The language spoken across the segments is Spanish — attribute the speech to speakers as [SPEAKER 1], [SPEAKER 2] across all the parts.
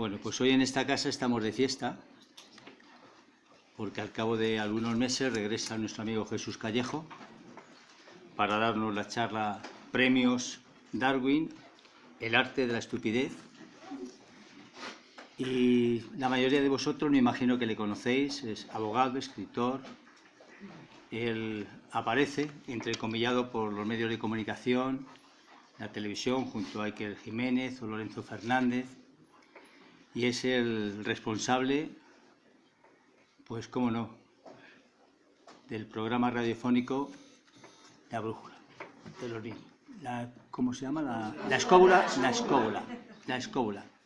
[SPEAKER 1] Bueno, pues hoy en esta casa estamos de fiesta, porque al cabo de algunos meses regresa nuestro amigo Jesús Callejo para darnos la charla Premios Darwin, el arte de la estupidez. Y la mayoría de vosotros me imagino que le conocéis, es abogado, escritor. Él aparece entrecomillado por los medios de comunicación, la televisión, junto a Iker Jiménez o Lorenzo Fernández, y es el responsable, pues cómo no, del programa radiofónico La Brújula de los niños. ¿Cómo se llama? La escóbula.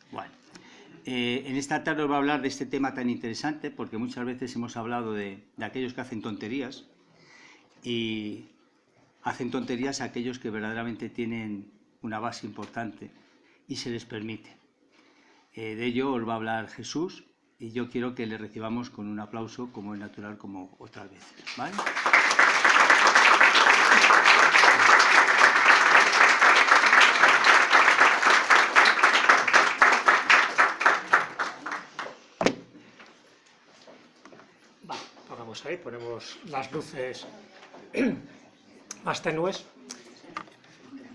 [SPEAKER 1] Bueno, en esta tarde os va a hablar de este tema tan interesante, porque muchas veces hemos hablado de aquellos que hacen tonterías, y hacen tonterías aquellos que verdaderamente tienen una base importante y se les permite. De ello os va a hablar Jesús, y yo quiero que le recibamos con un aplauso, como es natural, como otras veces, ¿vale?
[SPEAKER 2] Vamos ahí, ponemos las luces más tenues.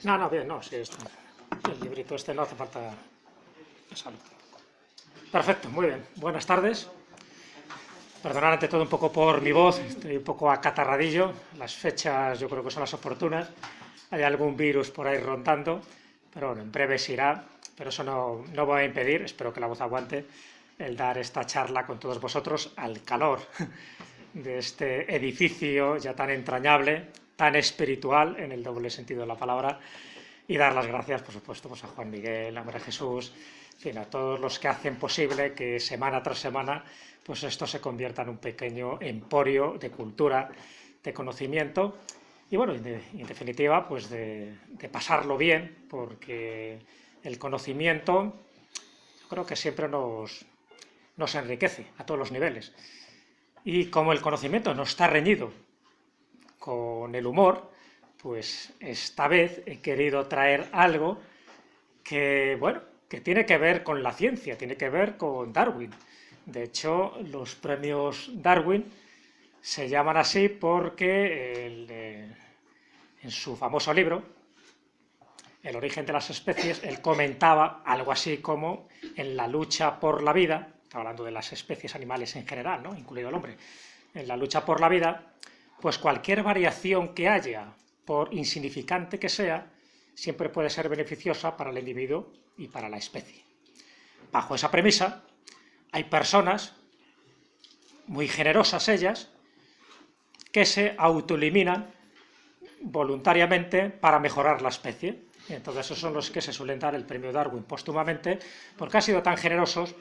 [SPEAKER 2] No, bien, no, sí, esto, el librito este no hace falta. Salud. Perfecto, muy bien. Buenas tardes. Perdonad ante todo un poco por mi voz, estoy un poco acatarradillo. Las fechas yo creo que son las oportunas. Hay algún virus por ahí rondando, pero bueno, en breve se irá. Pero eso no va a impedir, espero que la voz aguante, el dar esta charla con todos vosotros al calor de este edificio ya tan entrañable, tan espiritual en el doble sentido de la palabra, y dar las gracias, por supuesto, pues a Juan Miguel, a María Jesús, en fin, a todos los que hacen posible que semana tras semana pues esto se convierta en un pequeño emporio de cultura, de conocimiento, y bueno, en definitiva, pues de pasarlo bien, porque el conocimiento yo creo que siempre nos enriquece a todos los niveles. Y como el conocimiento no está reñido con el humor, pues esta vez he querido traer algo que, bueno, que tiene que ver con la ciencia, tiene que ver con Darwin. De hecho, los premios Darwin se llaman así porque en su famoso libro, El origen de las especies, él comentaba algo así como en la lucha por la vida, está hablando de las especies animales en general, ¿no?, incluido el hombre, en la lucha por la vida, pues cualquier variación que haya, por insignificante que sea, siempre puede ser beneficiosa para el individuo y para la especie. Bajo esa premisa, hay personas, muy generosas ellas, que se autoeliminan voluntariamente para mejorar la especie. Y entonces esos son los que se suelen dar el premio Darwin póstumamente, porque han sido tan generosos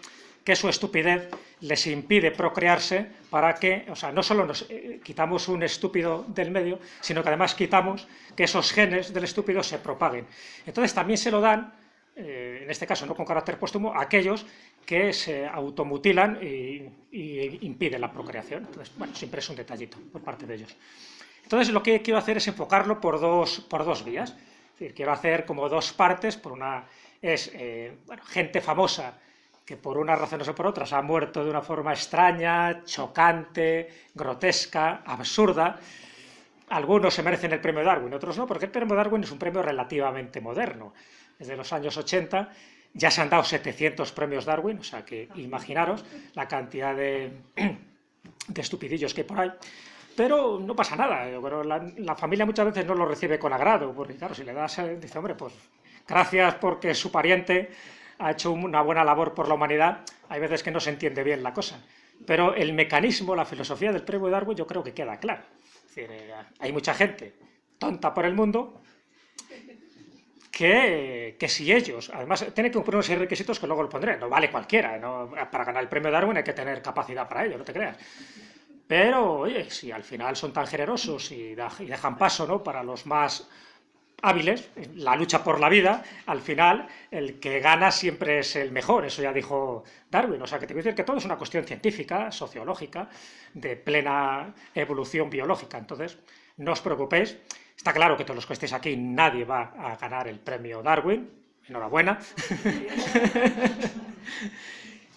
[SPEAKER 2] que su estupidez les impide procrearse para que, o sea, no solo nos quitamos un estúpido del medio, sino que además quitamos que esos genes del estúpido se propaguen. Entonces también se lo dan, en este caso no con carácter póstumo, a aquellos que se automutilan y impiden la procreación. Entonces, bueno, siempre es un detallito por parte de ellos. Entonces lo que quiero hacer es enfocarlo por dos vías. Es decir, quiero hacer como dos partes. Por una es bueno, gente famosa que por unas razones o por otras ha muerto de una forma extraña, chocante, grotesca, absurda. Algunos se merecen el premio Darwin, otros no, porque el premio Darwin es un premio relativamente moderno. Desde los años 80 ya se han dado 700 premios Darwin, o sea que imaginaros la cantidad de estupidillos que hay por ahí. Pero no pasa nada, pero la familia muchas veces no lo recibe con agrado, porque claro, si le das, dice, hombre, pues gracias porque su pariente ha hecho una buena labor por la humanidad, hay veces que no se entiende bien la cosa. Pero el mecanismo, la filosofía del premio Darwin yo creo que queda claro. Es decir, hay mucha gente tonta por el mundo que si ellos, además tienen que cumplir unos requisitos que luego lo pondré, no vale cualquiera, ¿no? Para ganar el premio Darwin hay que tener capacidad para ello, no te creas. Pero, oye, si al final son tan generosos y dejan paso, ¿no?, para los más hábiles, la lucha por la vida, al final el que gana siempre es el mejor, eso ya dijo Darwin. O sea, que te quiero decir que todo es una cuestión científica, sociológica, de plena evolución biológica. Entonces, no os preocupéis, está claro que todos los que estéis aquí, nadie va a ganar el premio Darwin, enhorabuena.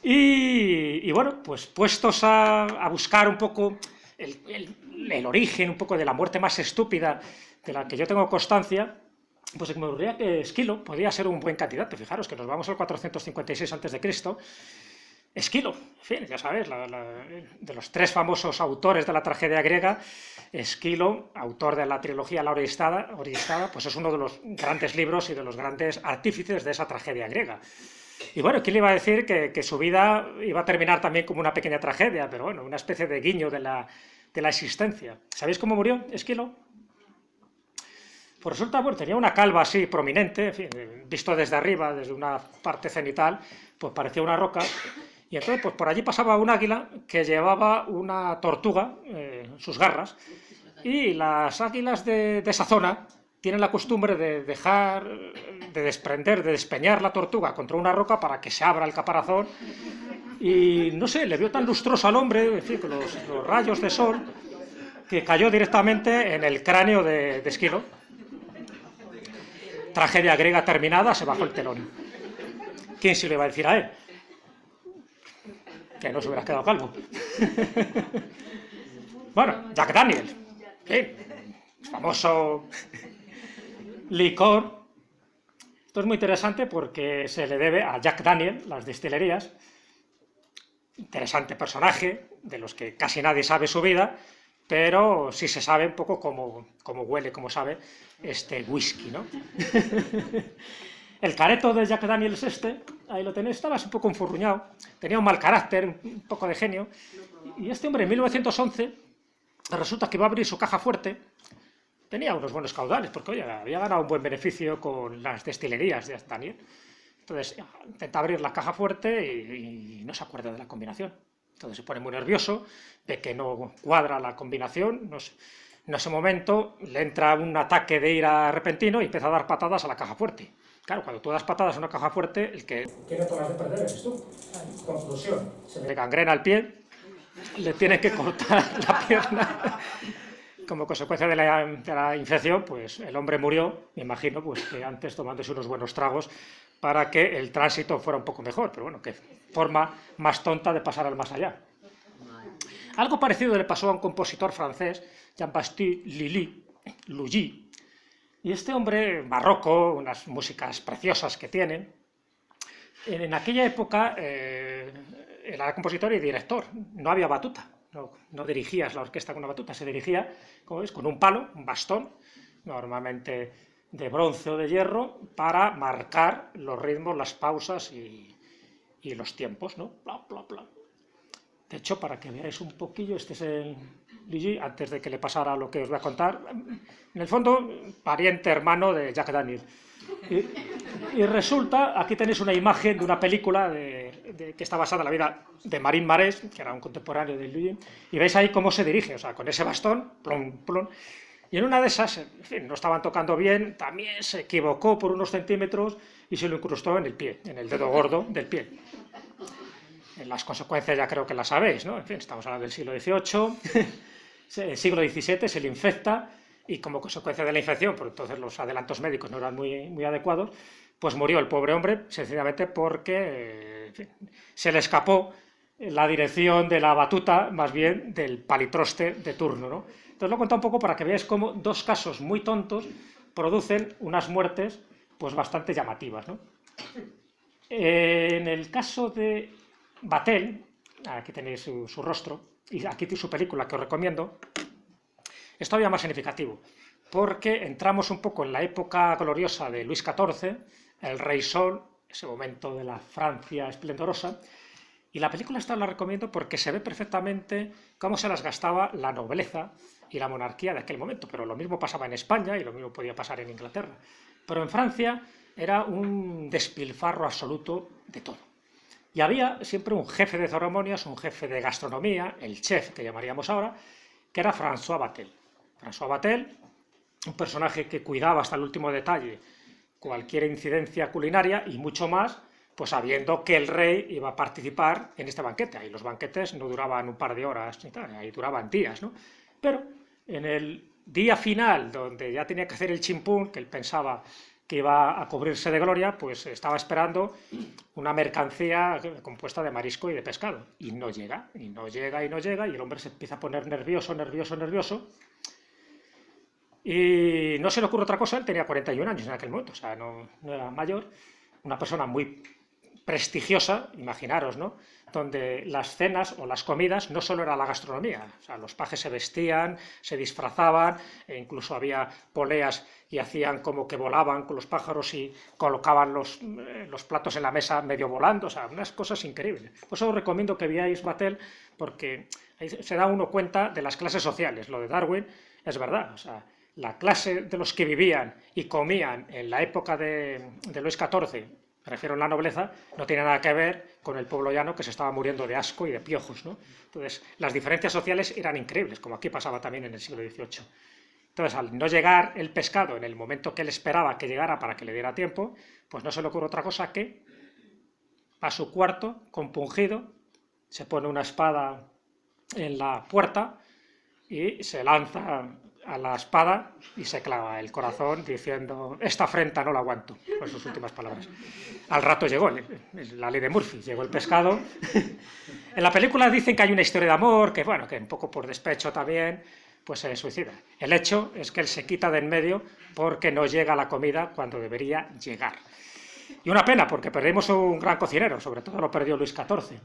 [SPEAKER 2] Y bueno, pues puestos a buscar un poco el origen, un poco de la muerte más estúpida de la que yo tengo constancia, pues se me ocurría que Esquilo podía ser un buen candidato. Fijaros que nos vamos al 456 a.C. Esquilo, en fin, ya sabes, de los tres famosos autores de la tragedia griega, Esquilo, autor de la trilogía La Oristada, pues es uno de los grandes libros y de los grandes artífices de esa tragedia griega. Y bueno, ¿quién le iba a decir que su vida iba a terminar también como una pequeña tragedia? Pero bueno, una especie de guiño de la existencia. ¿Sabéis cómo murió Esquilo? Pues resulta, bueno, tenía una calva así prominente, en fin, visto desde arriba, desde una parte cenital, pues parecía una roca. Y entonces, pues por allí pasaba un águila que llevaba una tortuga en sus garras. Y las águilas de esa zona tienen la costumbre de dejar, de desprender, de despeñar la tortuga contra una roca para que se abra el caparazón. Y no sé, le vio tan lustroso al hombre, en fin, con los rayos de sol, que cayó directamente en el cráneo de Esquilo. Tragedia griega terminada, se bajó el telón. ¿Quién se lo iba a decir a él? Que no se hubiera quedado calvo. Bueno, Jack Daniel, ¿sí? Famoso licor. Esto es muy interesante porque se le debe a Jack Daniel, las destilerías. Interesante personaje, de los que casi nadie sabe su vida, pero sí se sabe un poco cómo huele, cómo sabe este whisky, ¿no? El careto de Jack Daniels ahí lo tenéis, estaba un poco enfurruñado, tenía un mal carácter, un poco de genio, y este hombre en 1911 resulta que iba a abrir su caja fuerte, tenía unos buenos caudales, porque oye, había ganado un buen beneficio con las destilerías de Jack Daniel. Entonces intenta abrir la caja fuerte y no se acuerda de la combinación. Entonces se pone muy nervioso, ve que no cuadra la combinación, en ese momento le entra un ataque de ira repentino y empieza a dar patadas a la caja fuerte. Claro, cuando tú das patadas a una caja fuerte, el que tiene todas las de perder eres tú. Conclusión, se le gangrena el pie, le tienen que cortar la pierna. Como consecuencia de la infección, pues el hombre murió, me imagino, pues que antes tomándose unos buenos tragos para que el tránsito fuera un poco mejor, pero bueno, qué forma más tonta de pasar al más allá. Algo parecido le pasó a un compositor francés, Jean-Baptiste Lully, y este hombre barroco, unas músicas preciosas que tiene, en aquella época era compositor y director, no había batuta, no dirigías la orquesta con una batuta, se dirigía, como ves, con un palo, un bastón, normalmente de bronce o de hierro, para marcar los ritmos, las pausas y los tiempos, ¿no? Bla, bla, bla. De hecho, para que veáis un poquillo, este es el Luigi, antes de que le pasara lo que os voy a contar. En el fondo, pariente hermano de Jack Daniel. Y resulta, aquí tenéis una imagen de una película que está basada en la vida de Marín Marés, que era un contemporáneo de Luigi, y veis ahí cómo se dirige, o sea, con ese bastón, plom, plom. Y en una de esas, en fin, no estaban tocando bien, también se equivocó por unos centímetros y se lo incrustó en el pie, en el dedo gordo del pie. Las consecuencias ya creo que las sabéis, ¿no? En fin, estamos hablando del siglo XVIII, el siglo XVII se le infecta y como consecuencia de la infección, por entonces los adelantos médicos no eran muy adecuados, pues murió el pobre hombre sencillamente porque en fin, se le escapó la dirección de la batuta, más bien del palitroste de turno, ¿no? Entonces lo he contado un poco para que veáis cómo dos casos muy tontos producen unas muertes pues bastante llamativas, ¿no? En el caso de Vatel, aquí tenéis su rostro, y aquí su película que os recomiendo, es todavía más significativo, porque entramos un poco en la época gloriosa de Luis XIV, el Rey Sol, ese momento de la Francia esplendorosa, y la película esta la recomiendo porque se ve perfectamente cómo se las gastaba la nobleza y la monarquía de aquel momento, pero lo mismo pasaba en España y lo mismo podía pasar en Inglaterra. Pero en Francia era un despilfarro absoluto de todo. Y había siempre un jefe de ceremonias, un jefe de gastronomía, el chef que llamaríamos ahora, que era François Vatel. François Vatel, un personaje que cuidaba hasta el último detalle cualquier incidencia culinaria y mucho más, pues sabiendo que el rey iba a participar en este banquete. Ahí los banquetes no duraban un par de horas, ahí duraban días, ¿no? Pero en el día final, donde ya tenía que hacer el chimpún, que él pensaba que iba a cubrirse de gloria, pues estaba esperando una mercancía compuesta de marisco y de pescado. Y no llega, y no llega, y no llega, y el hombre se empieza a poner nervioso, nervioso, nervioso. Y no se le ocurre otra cosa, él tenía 41 años en aquel momento, o sea, no era mayor, una persona muy prestigiosa, imaginaros, ¿no?, donde las cenas o las comidas no solo era la gastronomía, o sea, los pajes se vestían, se disfrazaban, e incluso había poleas y hacían como que volaban con los pájaros y colocaban los platos en la mesa medio volando, o sea, unas cosas increíbles. Por eso os recomiendo que veáis Vatel, porque ahí se da uno cuenta de las clases sociales. Lo de Darwin es verdad, o sea, la clase de los que vivían y comían en la época de Luis XIV, me refiero a la nobleza, no tiene nada que ver con el pueblo llano que se estaba muriendo de asco y de piojos, ¿no? Entonces, las diferencias sociales eran increíbles, como aquí pasaba también en el siglo XVIII. Entonces, al no llegar el pescado en el momento que él esperaba que llegara para que le diera tiempo, pues no se le ocurre otra cosa que a su cuarto, compungido, se pone una espada en la puerta y se lanza a la espada y se clava el corazón diciendo: esta afrenta no la aguanto, con sus últimas palabras. Al rato llegó la ley de Murphy, llegó el pescado. En la película dicen que hay una historia de amor, que bueno, que un poco por despecho también, pues se suicida. El hecho es que él se quita de en medio porque no llega la comida cuando debería llegar. Y una pena, porque perdimos un gran cocinero, sobre todo lo perdió Luis XIV,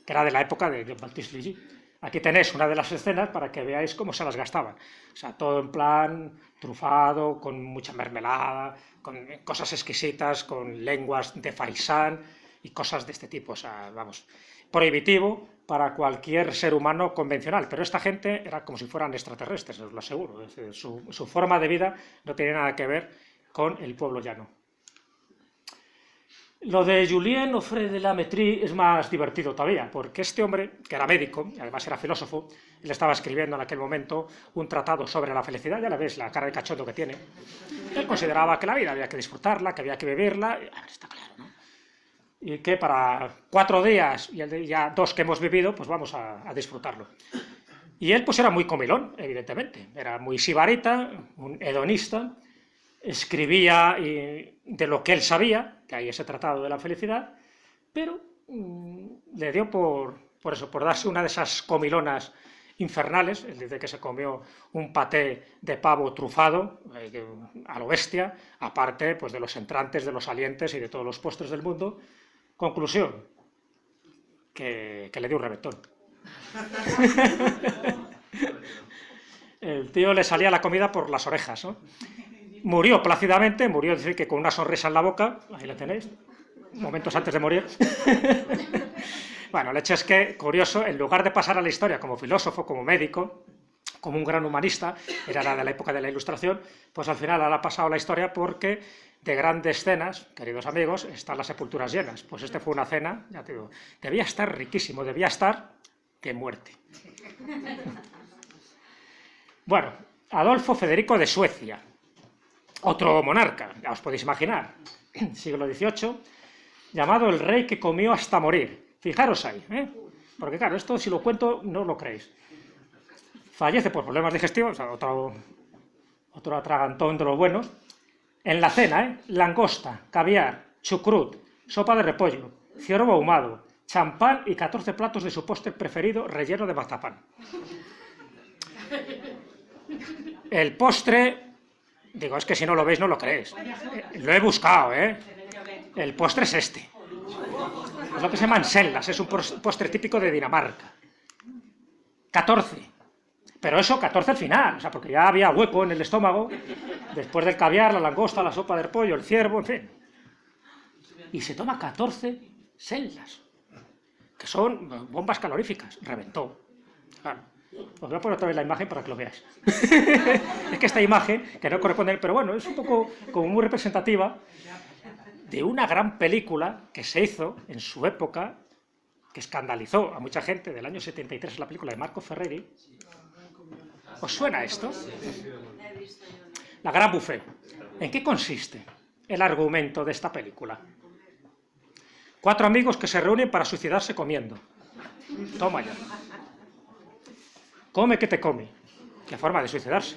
[SPEAKER 2] que era de la época de Jean-Baptiste Lully. Aquí tenéis una de las escenas para que veáis cómo se las gastaban. O sea, todo en plan trufado, con mucha mermelada, con cosas exquisitas, con lenguas de faisán y cosas de este tipo. O sea, vamos, prohibitivo para cualquier ser humano convencional. Pero esta gente era como si fueran extraterrestres, os lo aseguro. Es decir, su forma de vida no tiene nada que ver con el pueblo llano. Lo de Julien Offray de la Métrie es más divertido todavía, porque este hombre, que era médico, y además era filósofo, él estaba escribiendo en aquel momento un tratado sobre la felicidad, ya la ves, la cara de cachondo que tiene. Él consideraba que la vida había que disfrutarla, que había que vivirla, a ver, está claro, ¿no? Y que para 4 días y ya 2 que hemos vivido, pues vamos a disfrutarlo. Y él pues era muy comilón, evidentemente, era muy sibarita, un hedonista, escribía de lo que él sabía, que hay ese tratado de la felicidad, pero le dio por eso, por darse una de esas comilonas infernales. Él dice que se comió un paté de pavo trufado, a lo bestia, aparte pues, de los entrantes, de los salientes y de todos los postres del mundo. Conclusión, que le dio un reventón. El tío le salía la comida por las orejas, ¿no? Murió plácidamente, murió decir que con una sonrisa en la boca, ahí la tenéis, momentos antes de morir. Bueno, el hecho es que, curioso, en lugar de pasar a la historia como filósofo, como médico, como un gran humanista, era de la época de la Ilustración, pues al final ha pasado a la historia porque de grandes cenas, queridos amigos, están las sepulturas llenas. Pues este fue una cena, ya te digo, debía estar riquísimo, debía estar de muerte. Bueno, Adolfo Federico de Suecia, otro monarca, ya os podéis imaginar, siglo XVIII, llamado el rey que comió hasta morir. Fijaros ahí, porque claro, esto si lo cuento no lo creéis. Fallece por problemas digestivos, o sea, otro atragantón de los buenos. En la cena, langosta, caviar, chucrut, sopa de repollo, ciervo ahumado, champán y 14 platos de su postre preferido relleno de mazapán. El postre... Digo, es que si no lo veis no lo creéis. Lo he buscado, El postre es este. Es lo que se llaman sellas, es un postre típico de Dinamarca. 14. Pero eso, 14 al final, o sea, porque ya había hueco en el estómago, después del caviar, la langosta, la sopa de repollo, el ciervo, en fin. Y se toma 14 sellas, que son bombas caloríficas. Reventó. Claro. Os voy a poner otra vez la imagen para que lo veáis. Es que esta imagen, que no corresponde, pero bueno, es un poco como muy representativa de una gran película que se hizo en su época, que escandalizó a mucha gente, del año 73, la película de Marco Ferreri. ¿Os suena esto? La Gran Buffet. ¿En qué consiste el argumento de esta película? 4 amigos que se reúnen para suicidarse comiendo. Toma ya. Come que te come. Qué forma de suicidarse.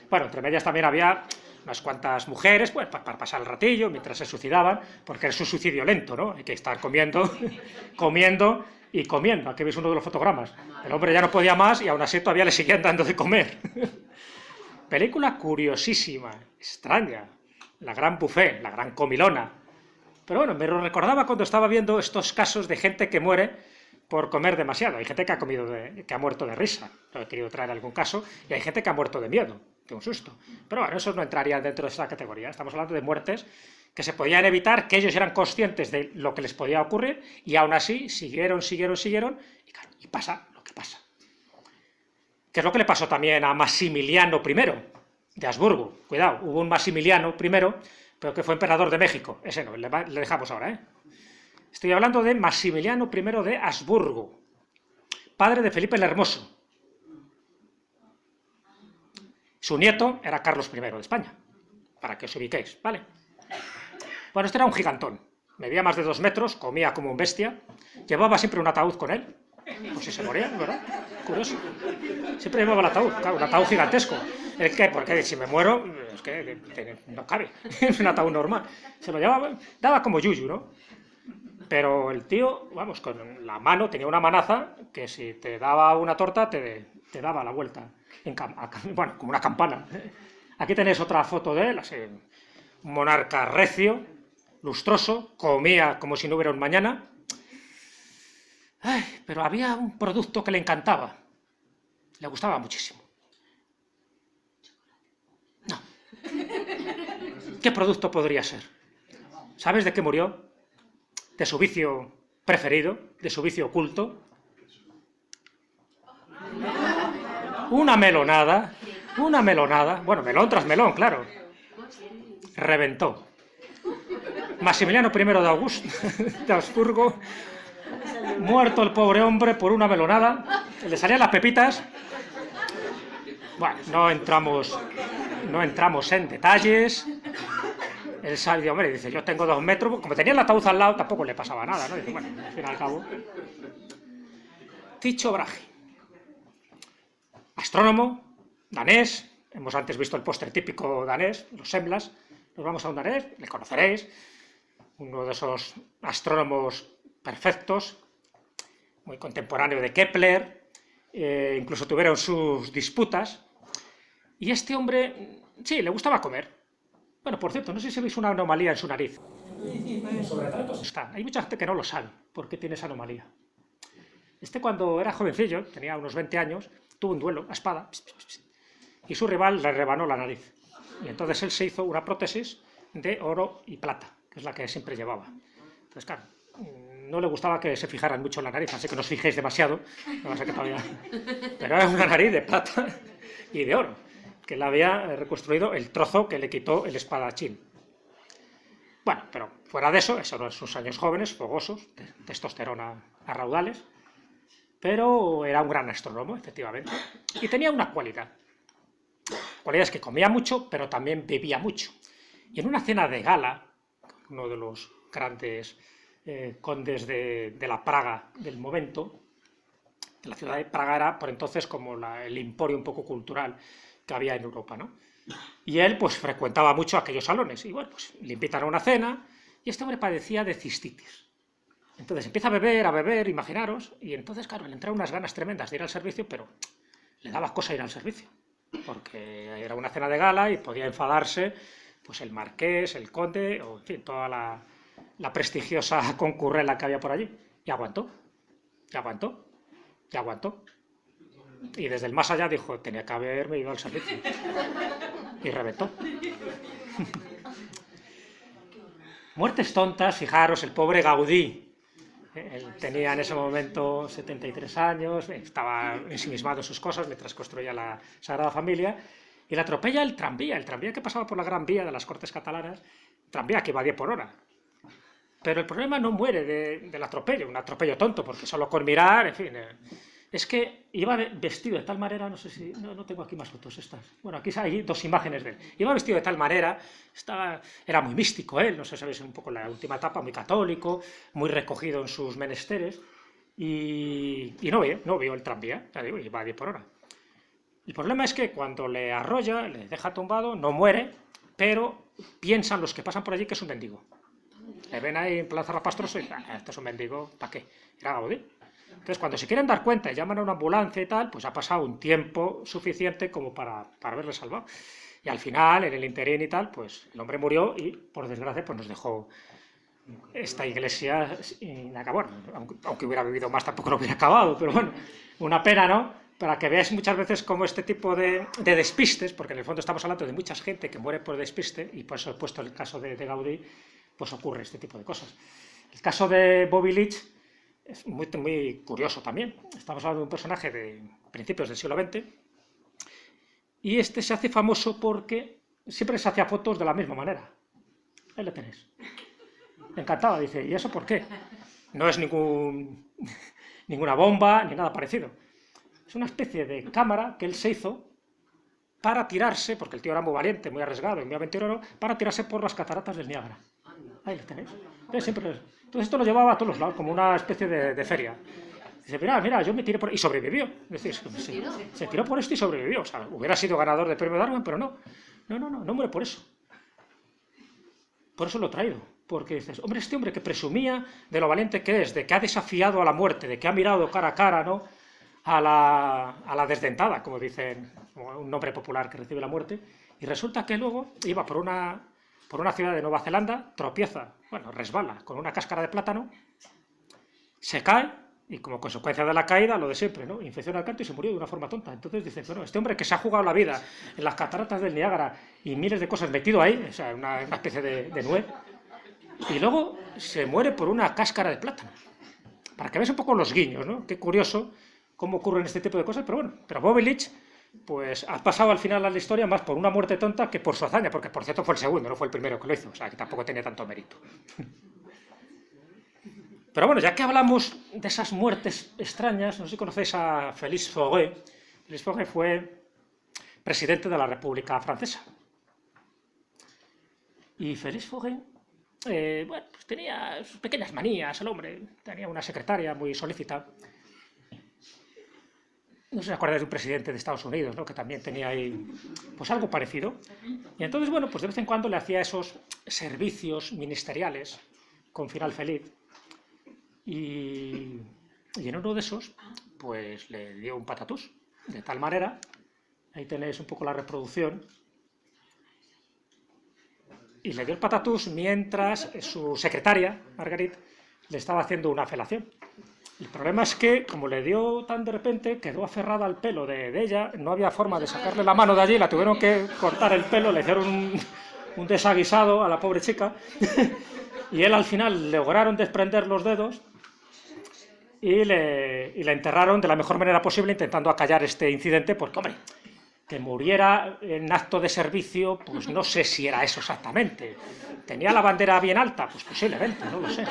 [SPEAKER 2] Bueno, entre medias también había unas cuantas mujeres, pues para pasar el ratillo, mientras se suicidaban, porque es un suicidio lento, ¿no? Hay que estar comiendo, comiendo y comiendo. Aquí veis uno de los fotogramas. El hombre ya no podía más y aún así todavía le seguían dando de comer. Película curiosísima, extraña, la gran buffet, la gran comilona. Pero bueno, me lo recordaba cuando estaba viendo estos casos de gente que muere por comer demasiado. Hay gente que ha muerto de risa, lo he querido traer algún caso, y hay gente que ha muerto de miedo, de un susto. Pero bueno, esos no entrarían dentro de esa categoría. Estamos hablando de muertes que se podían evitar, que ellos eran conscientes de lo que les podía ocurrir, y aún así siguieron, y claro, y pasa lo que pasa. ¿Qué es lo que le pasó también a Maximiliano I de Habsburgo? Cuidado, hubo un Maximiliano I, pero que fue emperador de México. Ese no, le dejamos ahora, ¿eh? Estoy hablando de Maximiliano I de Habsburgo, padre de Felipe el Hermoso. Su nieto era Carlos I de España, para que os ubiquéis, ¿vale? Bueno, este era un gigantón, medía más de 2 metros, comía como un bestia, llevaba siempre un ataúd con él, por si se moría, ¿verdad? Curioso. Siempre llevaba el ataúd, claro, un ataúd gigantesco. ¿El qué? Porque si me muero, es que no cabe, es un ataúd normal. Se lo llevaba, daba como yuyu, ¿no? Pero el tío, vamos, con la mano, tenía una manaza que si te daba una torta, te daba la vuelta. Bueno, como una campana. Aquí tenéis otra foto de él, así, un monarca recio, lustroso, comía como si no hubiera un mañana. Ay, pero había un producto que le encantaba, le gustaba muchísimo. No. ¿Qué producto podría ser? ¿Sabes de qué murió? De su vicio preferido, de su vicio oculto. Una melonada, bueno, melón tras melón, claro. Reventó. Maximiliano I de Habsburgo, muerto el pobre hombre por una melonada, le salían las pepitas. Bueno, no entramos en detalles. El sabio, hombre, dice, yo tengo 2 metros, como tenía el ataúd al lado, tampoco le pasaba nada, ¿no? Dice, bueno, al fin y al cabo. Tycho Brahe, astrónomo, danés, hemos antes visto el póster típico danés, los Semblas, nos vamos a un danés, le conoceréis, uno de esos astrónomos perfectos, muy contemporáneo de Kepler, incluso tuvieron sus disputas, y este hombre, sí, le gustaba comer. Bueno, por cierto, no sé si veis una anomalía en su nariz. Hay mucha gente que no lo sabe por qué tiene esa anomalía. Este, cuando era jovencillo, tenía unos 20 años, tuvo un duelo a espada, y su rival le rebanó la nariz. Y entonces él se hizo una prótesis de oro y plata, que es la que siempre llevaba. Entonces, claro, no le gustaba que se fijaran mucho en la nariz, así que no os fijéis demasiado, no sé que todavía... Pero era una nariz de plata y de oro, que le había reconstruido el trozo que le quitó el espadachín. Bueno, pero fuera de eso, esos eran sus años jóvenes, fogosos, testosterona a raudales, pero era un gran astrónomo, efectivamente, y tenía una cualidad. La cualidad es que comía mucho, pero también bebía mucho. Y en una cena de gala, uno de los grandes condes de la Praga del momento, la ciudad de Praga era por entonces como el emporio un poco cultural que había en Europa, ¿no? Y él pues frecuentaba mucho aquellos salones, y bueno, pues le invitan a una cena, y este hombre padecía de cistitis. Entonces empieza a beber, imaginaros, y entonces, claro, le entraron unas ganas tremendas de ir al servicio, pero le daba cosa ir al servicio, porque era una cena de gala y podía enfadarse pues el marqués, el conde, o en fin, toda la prestigiosa concurrela que había por allí. Y aguantó. Y desde el más allá dijo, tenía que haberme ido al servicio. Y reventó. Muertes tontas, fijaros, el pobre Gaudí. Él tenía en ese momento 73 años, estaba ensimismado en sus cosas mientras construía la Sagrada Familia, y le atropella el tranvía que pasaba por la Gran Vía de las Cortes Catalanas, tranvía que iba a 10 por hora. Pero el problema no muere del atropello, un atropello tonto, porque solo con mirar, en fin... Es que iba vestido de tal manera, no sé si... No tengo aquí más fotos estas. Bueno, aquí hay 2 imágenes de él. Iba vestido de tal manera, era muy místico él, no sé si sabéis un poco la última etapa, muy católico, muy recogido en sus menesteres, y no vio el tranvía, ya digo, iba a 10 por hora. El problema es que cuando le arrolla, le deja tumbado, no muere, pero piensan los que pasan por allí que es un mendigo. Le ven ahí en plan zarrapastroso y dicen, esto es un mendigo, ¿para qué? Era Gaudí. Entonces, cuando se quieren dar cuenta y llaman a una ambulancia y tal, pues ha pasado un tiempo suficiente como para haberle salvado. Y al final, en el interín y tal, pues el hombre murió y, por desgracia, pues nos dejó esta iglesia inacabada. Aunque hubiera vivido más, tampoco lo hubiera acabado, pero bueno, una pena, ¿no? Para que veáis muchas veces cómo este tipo de despistes, porque en el fondo estamos hablando de mucha gente que muere por despiste, y por eso he puesto el caso de Gaudí, pues ocurre este tipo de cosas. El caso de Bobby Leach es muy curioso también. Estamos hablando de un personaje de principios del siglo XX, y este se hace famoso porque siempre se hacía fotos de la misma manera. Ahí lo tenéis. Me encantaba, dice, ¿y eso por qué? No es ninguna bomba ni nada parecido. Es una especie de cámara que él se hizo para tirarse, porque el tío era muy valiente, muy arriesgado y muy aventurero, para tirarse por las cataratas del Niágara. Ahí lo tenéis. Entonces esto lo llevaba a todos los lados, como una especie de feria. Dice, mira, yo me tiré por... Y sobrevivió. Es decir, se tiró por esto y sobrevivió. O sea, hubiera sido ganador del premio Darwin, pero no muere por eso. Por eso lo he traído. Porque dices, hombre, este hombre que presumía de lo valiente que es, de que ha desafiado a la muerte, de que ha mirado cara a cara, ¿no?, a la desdentada, como dicen, como un nombre popular que recibe la muerte, y resulta que luego iba por una ciudad de Nueva Zelanda, tropieza, resbala con una cáscara de plátano, se cae, y como consecuencia de la caída, lo de siempre, ¿no?, infección al canto y se murió de una forma tonta. Entonces dicen, bueno, este hombre que se ha jugado la vida en las cataratas del Niágara y miles de cosas metido ahí, o sea, una especie de nuez, y luego se muere por una cáscara de plátano. Para que veáis un poco los guiños, ¿no? Qué curioso cómo ocurren este tipo de cosas, pero bueno, Bobby Leach, pues ha pasado al final a la historia más por una muerte tonta que por su hazaña, porque por cierto fue el segundo, no fue el primero que lo hizo, o sea, que tampoco tenía tanto mérito. Pero bueno, ya que hablamos de esas muertes extrañas, no sé si conocéis a Félix Fauré. Félix Fauré fue presidente de la República Francesa. Y Félix Fauré, pues tenía sus pequeñas manías, el hombre. Tenía una secretaria muy solícita. No sé si os acordáis de un presidente de Estados Unidos, ¿no?, que también tenía ahí pues algo parecido. Y entonces, bueno, pues de vez en cuando le hacía esos servicios ministeriales con final feliz. Y en uno de esos, pues le dio un patatús, de tal manera, ahí tenéis un poco la reproducción, y le dio el patatús mientras su secretaria, Marguerite, le estaba haciendo una felación. El problema es que, como le dio tan de repente, quedó aferrada al pelo de ella, no había forma de sacarle la mano de allí, la tuvieron que cortar el pelo, le hicieron un desaguisado a la pobre chica, y él al final lograron desprender los dedos, y le enterraron de la mejor manera posible, intentando acallar este incidente, porque, hombre, que muriera en acto de servicio, pues no sé si era eso exactamente. ¿Tenía la bandera bien alta? Pues posiblemente, no lo sé.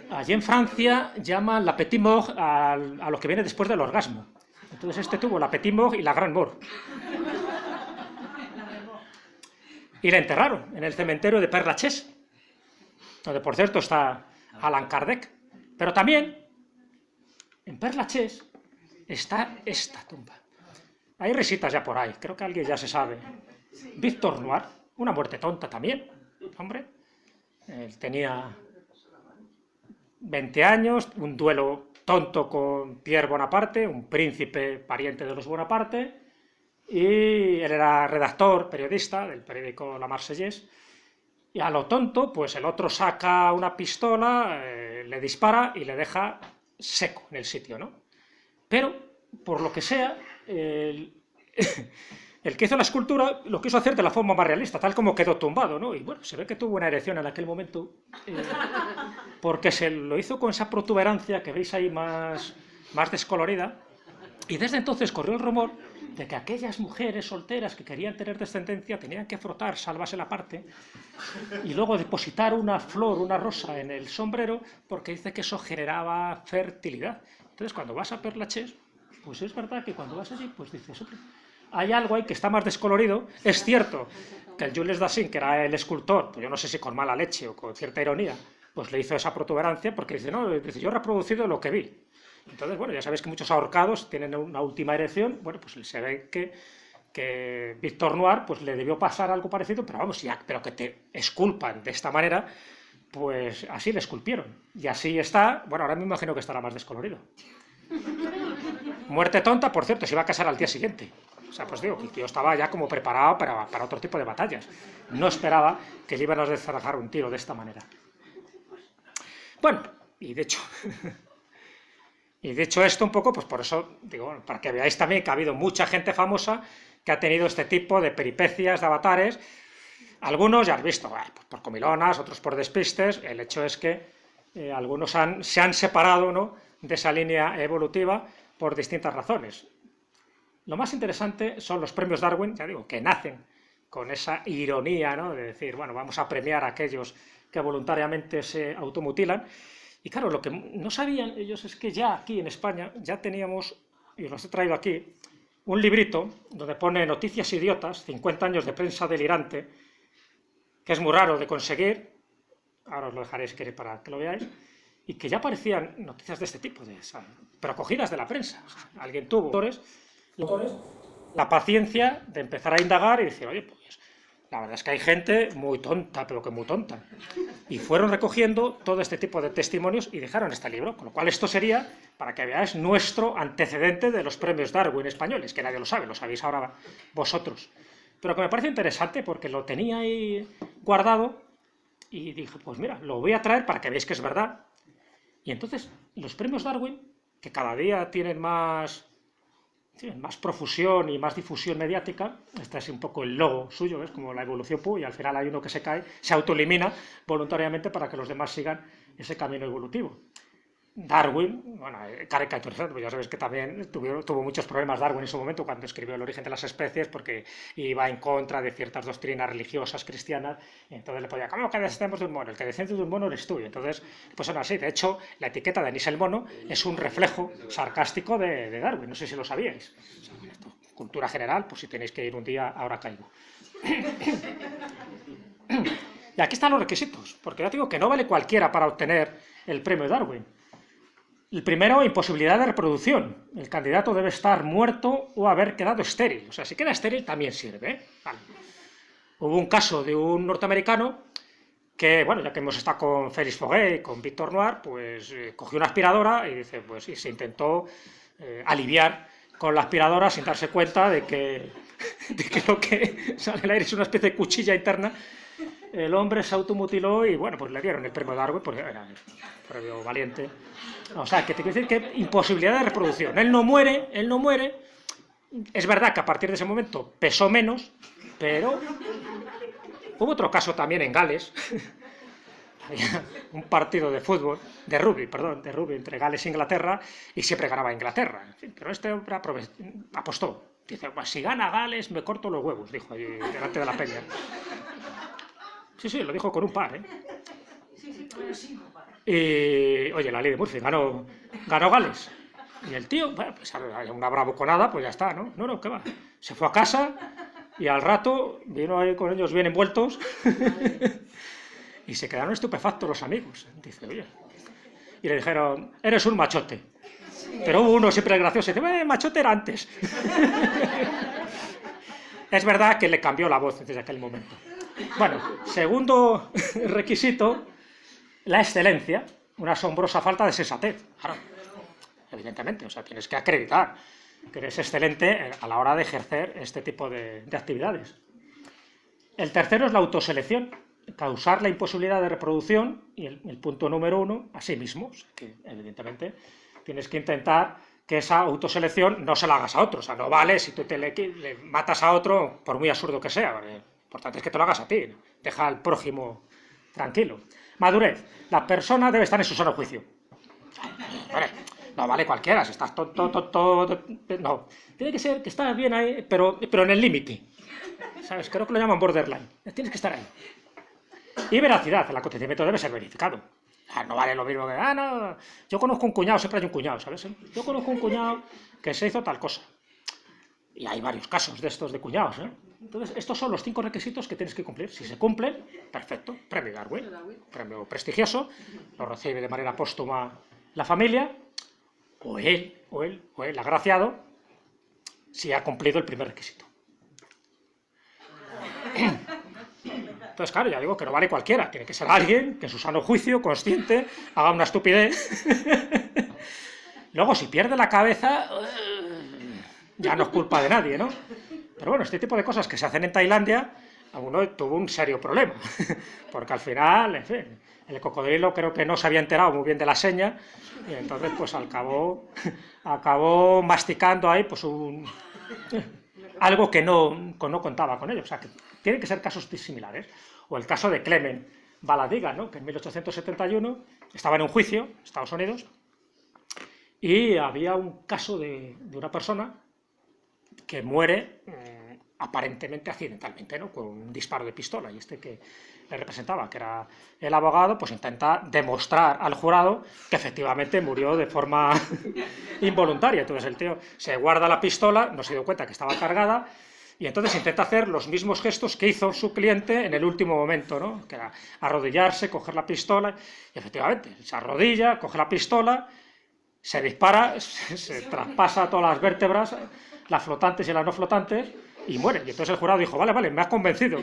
[SPEAKER 2] Allí en Francia llaman la petit mort a lo que viene después del orgasmo. Entonces este tuvo la petit mort y la grande mort. Y le enterraron en el cementerio de Père Lachaise, donde por cierto está Allan Kardec. Pero también, en Père Lachaise, está esta tumba. Hay risitas ya por ahí, creo que alguien ya se sabe. Victor Noir, una muerte tonta también, hombre. Él tenía 20 años, un duelo tonto con Pierre Bonaparte, un príncipe pariente de los Bonaparte, y él era redactor, periodista del periódico La Marseillaise. Y a lo tonto, pues el otro saca una pistola, le dispara y le deja seco en el sitio, ¿no? Pero, por lo que sea, el que hizo la escultura lo quiso hacer de la forma más realista, tal como quedó tumbado, ¿no? Y bueno, se ve que tuvo una erección en aquel momento, porque se lo hizo con esa protuberancia que veis ahí más descolorida, y desde entonces corrió el rumor de que aquellas mujeres solteras que querían tener descendencia tenían que frotar, salvarse la parte, y luego depositar una flor, una rosa en el sombrero, porque dice que eso generaba fertilidad. Entonces, cuando vas a Père Lachaise, pues es verdad que cuando vas allí, pues dices, hombre, hay algo ahí que está más descolorido. Es cierto que el Jules Dassin, que era el escultor, pues yo no sé si con mala leche o con cierta ironía, pues le hizo esa protuberancia, porque dice, no, dice, yo he reproducido lo que vi. Entonces, bueno, ya sabéis que muchos ahorcados tienen una última erección, bueno, pues se ve que que Víctor Noir pues le debió pasar algo parecido, pero vamos, ya, pero que te esculpan de esta manera, pues así le esculpieron. Y así está, bueno, ahora me imagino que estará más descolorido. Muerte tonta, por cierto, se iba a casar al día siguiente. O sea, pues digo, el tío estaba ya como preparado para otro tipo de batallas. No esperaba que le iban a descerrajar un tiro de esta manera. Bueno, y de hecho esto un poco, pues por eso, digo, para que veáis también que ha habido mucha gente famosa que ha tenido este tipo de peripecias, de avatares. Algunos ya has visto, pues por comilonas, otros por despistes. El hecho es que algunos se han separado, ¿no?, de esa línea evolutiva por distintas razones. Lo más interesante son los premios Darwin, ya digo, que nacen con esa ironía, ¿no?, de decir, bueno, vamos a premiar a aquellos que voluntariamente se automutilan. Y claro, lo que no sabían ellos es que ya aquí en España ya teníamos, y os los he traído aquí, un librito donde pone Noticias idiotas, 50 años de prensa delirante, que es muy raro de conseguir, ahora os lo dejaré si queréis para que lo veáis, y que ya aparecían noticias de este tipo, pero cogidas de la prensa. O sea, alguien tuvo la paciencia de empezar a indagar y decir, oye, pues la verdad es que hay gente muy tonta, pero que muy tonta. Y fueron recogiendo todo este tipo de testimonios y dejaron este libro, con lo cual esto sería, para que veáis, nuestro antecedente de los premios Darwin españoles, que nadie lo sabe, lo sabéis ahora vosotros. Pero que me parece interesante porque lo tenía ahí guardado y dije, pues mira, lo voy a traer para que veáis que es verdad. Y entonces, los premios Darwin, que cada día tienen más profusión y más difusión mediática, este es un poco el logo suyo, ¿ves? Como la evolución Pu, y al final hay uno que se cae, se autoelimina voluntariamente para que los demás sigan ese camino evolutivo. Darwin, bueno, caricaturizado, pues ya sabéis que también tuvo muchos problemas Darwin en su momento cuando escribió El origen de las especies, porque iba en contra de ciertas doctrinas religiosas cristianas, y entonces le podía, ¿cómo que descendemos de un mono? El que desciende de un mono eres tú. Y entonces, pues son así. De hecho, la etiqueta de Anis el mono es un reflejo sarcástico de Darwin, no sé si lo sabíais. O sea, esto, cultura general, pues si tenéis que ir un día, ahora caigo. Y aquí están los requisitos, porque ya digo que no vale cualquiera para obtener el premio Darwin. El primero, imposibilidad de reproducción. El candidato debe estar muerto o haber quedado estéril. O sea, si queda estéril también sirve, ¿eh? Vale. Hubo un caso de un norteamericano que, bueno, ya que hemos estado con Félix Foguet y con Víctor Noir, pues cogió una aspiradora y dice, pues y se intentó aliviar con la aspiradora sin darse cuenta de que lo que sale al aire es una especie de cuchilla interna. El hombre se automutiló y, bueno, pues le dieron el premio Darwin, porque era el premio valiente. O sea, que te quiero decir que imposibilidad de reproducción. Él no muere. Es verdad que a partir de ese momento pesó menos, pero hubo otro caso también en Gales. Había un partido de fútbol, de rugby entre Gales e Inglaterra, y siempre ganaba Inglaterra. En fin, pero este hombre apostó. Dice, pues si gana Gales me corto los huevos, dijo allí delante de la peña. Sí, lo dijo con un par, ¿eh? Y, oye, la ley de Murphy, ganó Gales. Y el tío, bueno, pues una bravuconada, pues ya está, ¿no? No, ¿qué va? Se fue a casa y al rato vino ahí con ellos bien envueltos y se quedaron estupefactos los amigos. Dice, oye, y le dijeron, eres un machote. Pero hubo uno siempre gracioso, dice, machote era antes. Es verdad que le cambió la voz desde aquel momento. Bueno, segundo requisito, la excelencia, una asombrosa falta de sensatez. Claro, evidentemente, o sea, tienes que acreditar que eres excelente a la hora de ejercer este tipo de actividades. El tercero es la autoselección, causar la imposibilidad de reproducción, y el punto número 1, así mismo, o sea, que evidentemente tienes que intentar que esa autoselección no se la hagas a otro, o sea, no vale si tú le matas a otro, por muy absurdo que sea, ¿vale? Lo importante es que te lo hagas a ti, deja al prójimo tranquilo. Madurez, la persona debe estar en su sano juicio. No vale cualquiera, si estás tonto, no. Tiene que ser que estás bien ahí, pero en el límite. ¿Sabes? Creo que lo llaman borderline. Tienes que estar ahí. Y veracidad, el acontecimiento debe ser verificado. No vale lo mismo que, no, yo conozco un cuñado, siempre hay un cuñado, ¿sabes? Yo conozco un cuñado que se hizo tal cosa. Y hay varios casos de estos de cuñados, ¿eh? Entonces, estos son los 5 requisitos que tienes que cumplir. Si se cumplen, perfecto, premio Darwin, premio prestigioso, lo recibe de manera póstuma la familia, o él, agraciado, si ha cumplido el primer requisito. Entonces, claro, ya digo que no vale cualquiera, tiene que ser alguien que en su sano juicio, consciente, haga una estupidez. Luego, si pierde la cabeza, ya no es culpa de nadie, ¿no? Pero bueno, este tipo de cosas que se hacen en Tailandia, uno tuvo un serio problema, porque al final, en fin, el cocodrilo creo que no se había enterado muy bien de la seña, y entonces pues acabó masticando ahí pues algo que no contaba con ello. O sea, que tienen que ser casos similares. O el caso de Clement Baladiga, ¿no? Que en 1871 estaba en un juicio en Estados Unidos y había un caso de una persona que muere aparentemente accidentalmente, ¿no? Con un disparo de pistola, y este que le representaba, que era el abogado, pues intenta demostrar al jurado que efectivamente murió de forma involuntaria. Entonces el tío se guarda la pistola, no se dio cuenta que estaba cargada, y entonces intenta hacer los mismos gestos que hizo su cliente en el último momento, ¿no? Que era arrodillarse, coger la pistola, y efectivamente se arrodilla, coge la pistola, se dispara, se traspasa todas las vértebras, las flotantes y las no flotantes, y muere. Y entonces el jurado dijo, vale, me has convencido.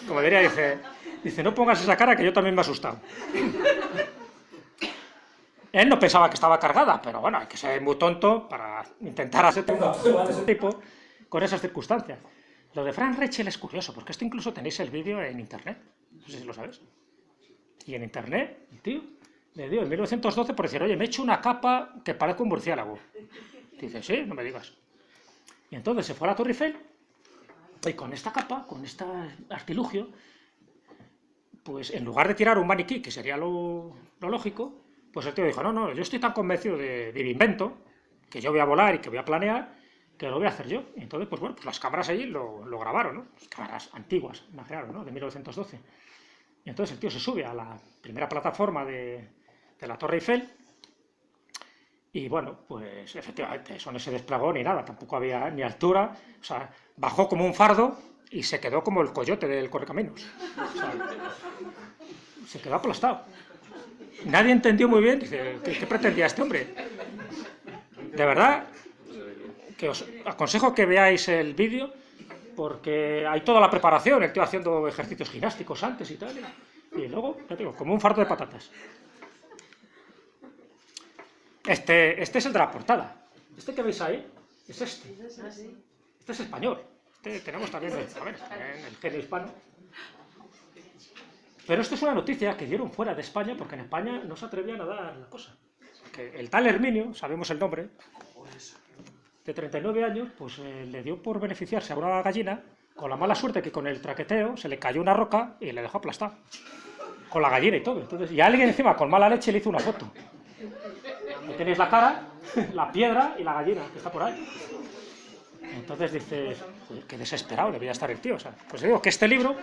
[SPEAKER 2] Como diría, dice, no pongas esa cara que yo también me he asustado. Él no pensaba que estaba cargada, pero bueno, hay que ser muy tonto para intentar hacer una prueba de ese tipo con esas circunstancias. Lo de Frank Rachel es curioso, porque esto incluso tenéis el vídeo en internet, no sé si lo sabes. Y en internet, el tío le dio en 1912 por decir, oye, me he hecho una capa que parece un murciélago. Dice, sí, no me digas. Y entonces se fue a la Torre Eiffel y con esta capa, con este artilugio, pues en lugar de tirar un maniquí, que sería lo lógico, pues el tío dijo, no, yo estoy tan convencido de mi invento, que yo voy a volar y que voy a planear, que lo voy a hacer yo. Y entonces, pues bueno, pues las cámaras allí lo grabaron, ¿no? Las cámaras antiguas, imaginaron, ¿no? De 1912. Y entonces el tío se sube a la primera plataforma de la Torre Eiffel. Y bueno, pues efectivamente, eso no se desplegó ni nada, tampoco había ni altura, o sea, bajó como un fardo y se quedó como el coyote del Correcaminos. O sea, se quedó aplastado. Nadie entendió muy bien, dice, ¿qué pretendía este hombre? De verdad, que os aconsejo que veáis el vídeo, porque hay toda la preparación, el tío haciendo ejercicios gimnásticos antes y tal, y luego, ya digo, como un fardo de patatas. Este es el de la portada. Este que veis ahí es este. Este es español. Este tenemos también en el género hispano. Pero esto es una noticia que dieron fuera de España, porque en España no se atrevían a dar la cosa. Que el tal Herminio, sabemos el nombre, de 39 años, pues le dio por beneficiarse a una gallina, con la mala suerte que con el traqueteo se le cayó una roca y le dejó aplastado. Con la gallina y todo. Entonces, y alguien encima con mala leche le hizo una foto. Ahí tenéis la cara, la piedra y la gallina, que está por ahí. Entonces dices, joder, qué desesperado debía estar el tío. O sea, pues digo que este libro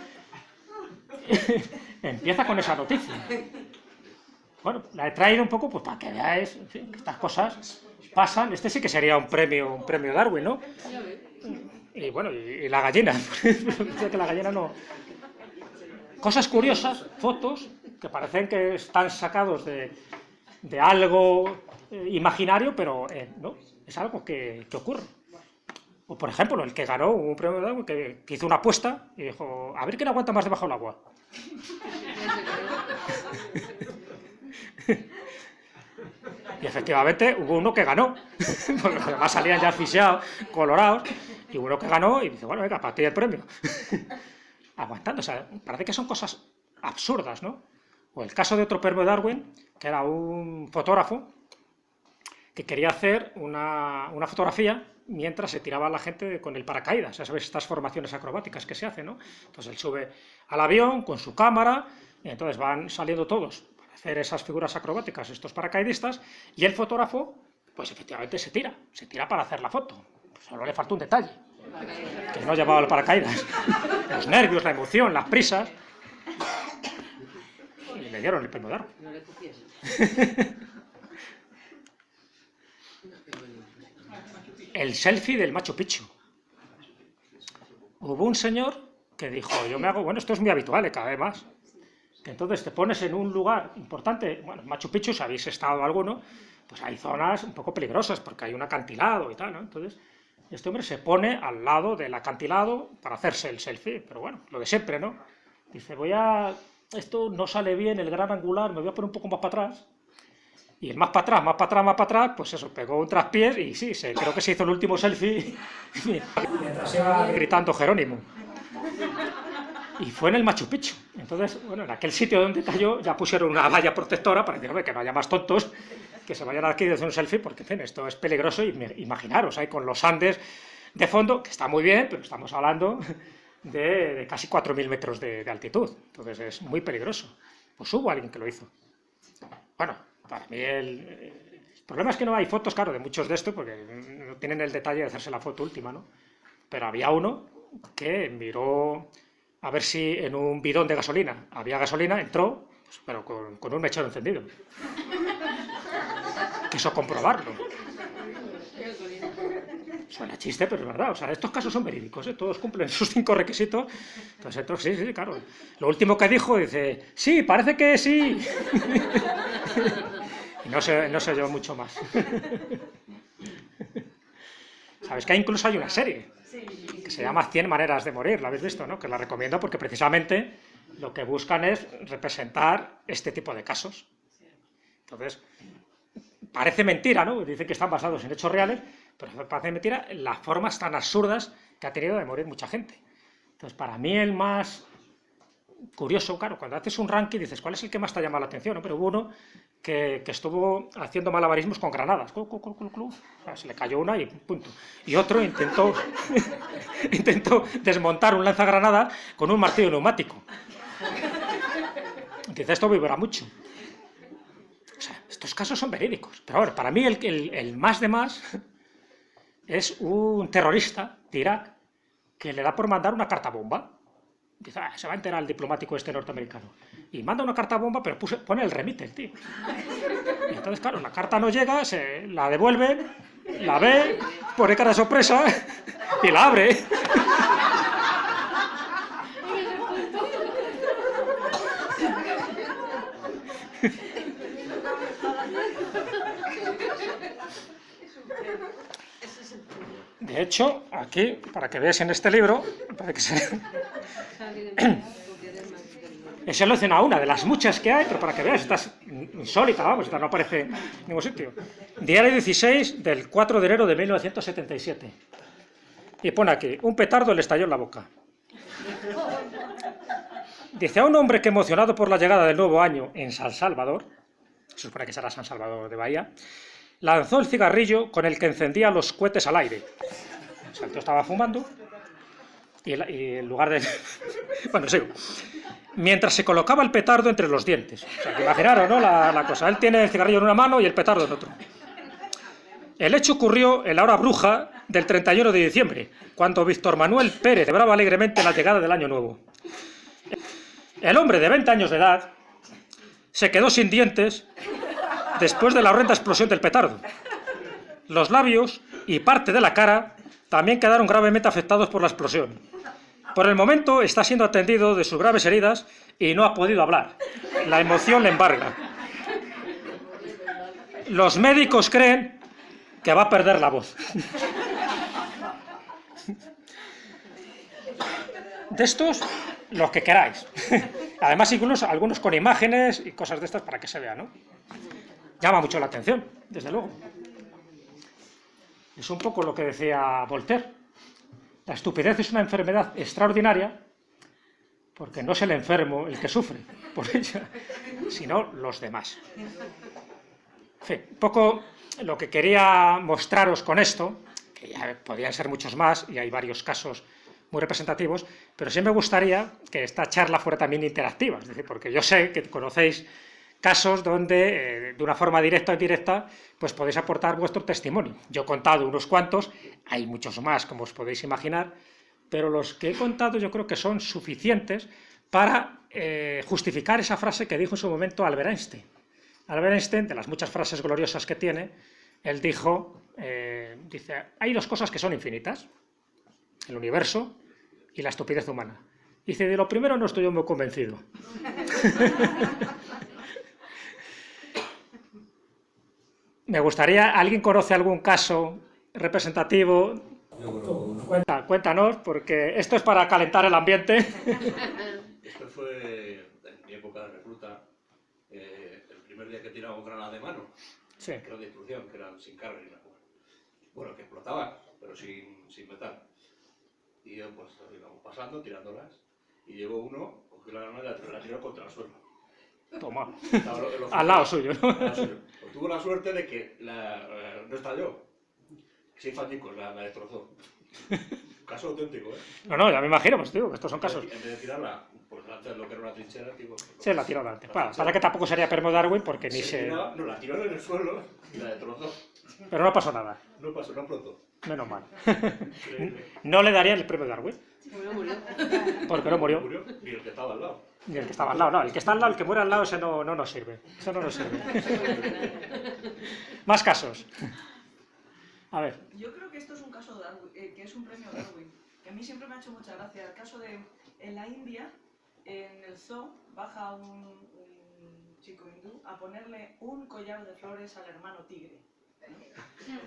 [SPEAKER 2] empieza con esa noticia. Bueno, la he traído un poco pues para que veáis, en fin, que estas cosas pasan. Este sí que sería un premio Darwin, ¿no? Y bueno, y la gallina. Que la gallina no. Cosas curiosas, fotos que parecen que están sacados de algo imaginario, pero no, es algo que ocurre. O por ejemplo, el que ganó un premio Darwin, que hizo una apuesta y dijo, a ver quién aguanta más debajo del agua. Y efectivamente hubo uno que ganó, porque además salían ya asfixiados, colorados, y hubo uno que ganó y dice, bueno, venga, para ti el premio. Aguantando, o sea, parece que son cosas absurdas, ¿no? O el caso de otro premio Darwin, que era un fotógrafo que quería hacer una fotografía mientras se tiraba la gente con el paracaídas, ya sabes, estas formaciones acrobáticas que se hacen, ¿no? Entonces él sube al avión con su cámara, y entonces van saliendo todos para hacer esas figuras acrobáticas, estos paracaidistas, y el fotógrafo, pues efectivamente se tira para hacer la foto. Solo le faltó un detalle, que no llevaba el paracaídas. Los nervios, la emoción, las prisas, y le dieron el premio Darwin. El selfie del Machu Picchu. Hubo un señor que dijo, yo me hago, bueno, esto es muy habitual, cada vez más, que entonces te pones en un lugar importante, bueno, Machu Picchu, si habéis estado alguno, pues hay zonas un poco peligrosas, porque hay un acantilado y tal, ¿no? Entonces, este hombre se pone al lado del acantilado para hacerse el selfie, pero bueno, lo de siempre, ¿no? Dice, esto no sale bien, el gran angular, me voy a poner un poco más para atrás. Y el más para atrás, más para atrás, más para atrás, pues eso, pegó un traspiés y sí, creo que se hizo el último selfie mientras iba gritando Jerónimo. Y fue en el Machu Picchu. Entonces, bueno, en aquel sitio donde cayó ya pusieron una valla protectora para decir, que no haya más tontos que se vayan aquí a hacer un selfie, porque, en fin, esto es peligroso. Y imaginaros, ahí con los Andes de fondo, que está muy bien, pero estamos hablando de casi 4.000 metros de altitud. Entonces es muy peligroso. Pues hubo alguien que lo hizo. Bueno, para mí el problema es que no hay fotos, claro, de muchos de estos, porque no tienen el detalle de hacerse la foto última, ¿no? Pero había uno que miró a ver si en un bidón de gasolina había gasolina, entró, pues, pero con un mechero encendido. Quiso comprobarlo. Suena chiste, pero es verdad. O sea, estos casos son verídicos, ¿eh? Todos cumplen sus 5 requisitos. Entonces, sí, claro. Lo último que dijo, dice, sí, parece que sí. Y no sé yo mucho más. ¿Sabes que incluso hay una serie que se llama 100 maneras de morir? ¿La habéis visto, no? Que la recomiendo porque precisamente lo que buscan es representar este tipo de casos. Entonces, parece mentira, ¿no? Dicen que están basados en hechos reales, pero parece mentira las formas tan absurdas que ha tenido de morir mucha gente. Entonces, para mí el más curioso, claro, cuando haces un ranking dices, ¿cuál es el que más te ha llamado la atención? ¿No? Pero hubo uno que estuvo haciendo malabarismos con granadas. O sea, se le cayó una y punto. Y otro intentó desmontar un lanzagranada con un martillo neumático. Dice, esto vibrará mucho. O sea, estos casos son verídicos. Pero ahora, para mí el más de más es un terrorista de Irak que le da por mandar una carta bomba. Dice, se va a enterar el diplomático este norteamericano. Y manda una carta bomba, pero pone el remite, el tío. Y entonces, claro, la carta no llega, se la devuelven, la ve, pone cara de sorpresa y la abre. De hecho, aquí, para que veáis en este libro, para que he seleccionado una de las muchas que hay, pero para que veáis, esta es insólita, vamos, esta no aparece en ningún sitio. Diario 16 del 4 de enero de 1977. Y pone aquí, un petardo le estalló en la boca. Dice, a un hombre que emocionado por la llegada del nuevo año en San Salvador, se supone que será San Salvador de Bahía, lanzó el cigarrillo con el que encendía los cohetes al aire. O sea, el tío estaba fumando y en lugar de... Bueno, sigo. Mientras se colocaba el petardo entre los dientes. O sea, que imaginaron, ¿no? La cosa. Él tiene el cigarrillo en una mano y el petardo en otro. El hecho ocurrió en la hora bruja del 31 de diciembre, cuando Víctor Manuel Pérez celebraba alegremente la llegada del año nuevo. El hombre de 20 años de edad se quedó sin dientes después de la horrenda explosión del petardo. Los labios y parte de la cara también quedaron gravemente afectados por la explosión. Por el momento está siendo atendido de sus graves heridas y no ha podido hablar. La emoción le embarga. Los médicos creen que va a perder la voz. De estos, los que queráis. Además, incluso algunos con imágenes y cosas de estas para que se vea, ¿no? Llama mucho la atención, desde luego. Es un poco lo que decía Voltaire. La estupidez es una enfermedad extraordinaria porque no es el enfermo el que sufre por ella, sino los demás. En fin, un poco lo que quería mostraros con esto, que ya podrían ser muchos más y hay varios casos muy representativos, pero sí me gustaría que esta charla fuera también interactiva, es decir, porque yo sé que conocéis casos donde, de una forma directa o indirecta, pues podéis aportar vuestro testimonio. Yo he contado unos cuantos, hay muchos más, como os podéis imaginar, pero los que he contado yo creo que son suficientes para justificar esa frase que dijo en su momento Albert Einstein. Albert Einstein, de las muchas frases gloriosas que tiene, él dijo, dice, hay dos cosas que son infinitas, el universo y la estupidez humana. Dice, de lo primero no estoy yo muy convencido. Me gustaría, ¿alguien conoce algún caso representativo
[SPEAKER 3] Yo conozco uno.
[SPEAKER 2] Cuéntanos, porque esto es para calentar el ambiente.
[SPEAKER 3] Esto fue en mi época de recluta, el primer día que tiramos granadas de mano,
[SPEAKER 2] Sí.
[SPEAKER 3] que eran de instrucción, que eran sin carga ni nada. Bueno, que explotaban, pero sin metal. Y yo pues íbamos pasando, tirándolas, y llegó uno, cogió la granada y la tiró contra el suelo.
[SPEAKER 2] Toma.
[SPEAKER 3] Estaba
[SPEAKER 2] Al lado suyo, ¿no?
[SPEAKER 3] al lado suyo. Pues tuvo la suerte de que no estalló. Se hizo añicos, la destrozó. Caso auténtico, ¿eh?
[SPEAKER 2] No, ya me imagino, pues digo, que estos son casos.
[SPEAKER 3] En vez de tirarla por delante de lo que era una trinchera, digo,
[SPEAKER 2] Se la tiró delante. Para que tampoco sería premio Darwin, porque ni se...
[SPEAKER 3] No, la tiró en el suelo y la destrozó.
[SPEAKER 2] Pero no pasó nada.
[SPEAKER 3] No pasó, no explotó.
[SPEAKER 2] Menos mal.
[SPEAKER 3] Increíble.
[SPEAKER 2] No le darían el premio Darwin,
[SPEAKER 4] Murió.
[SPEAKER 2] porque no murió.
[SPEAKER 3] Murió y el que estaba al lado.
[SPEAKER 2] Ni el que estaba al lado, no. El que está al lado, el que muere al lado, ese no nos sirve. Eso no nos sirve. Más casos. A ver.
[SPEAKER 4] Yo creo que esto es un caso Darwin, que es un premio Darwin. Que a mí siempre me ha hecho mucha gracia. El caso de, en la India, en el zoo, baja un chico hindú a ponerle un collar de flores al hermano tigre. ¿No?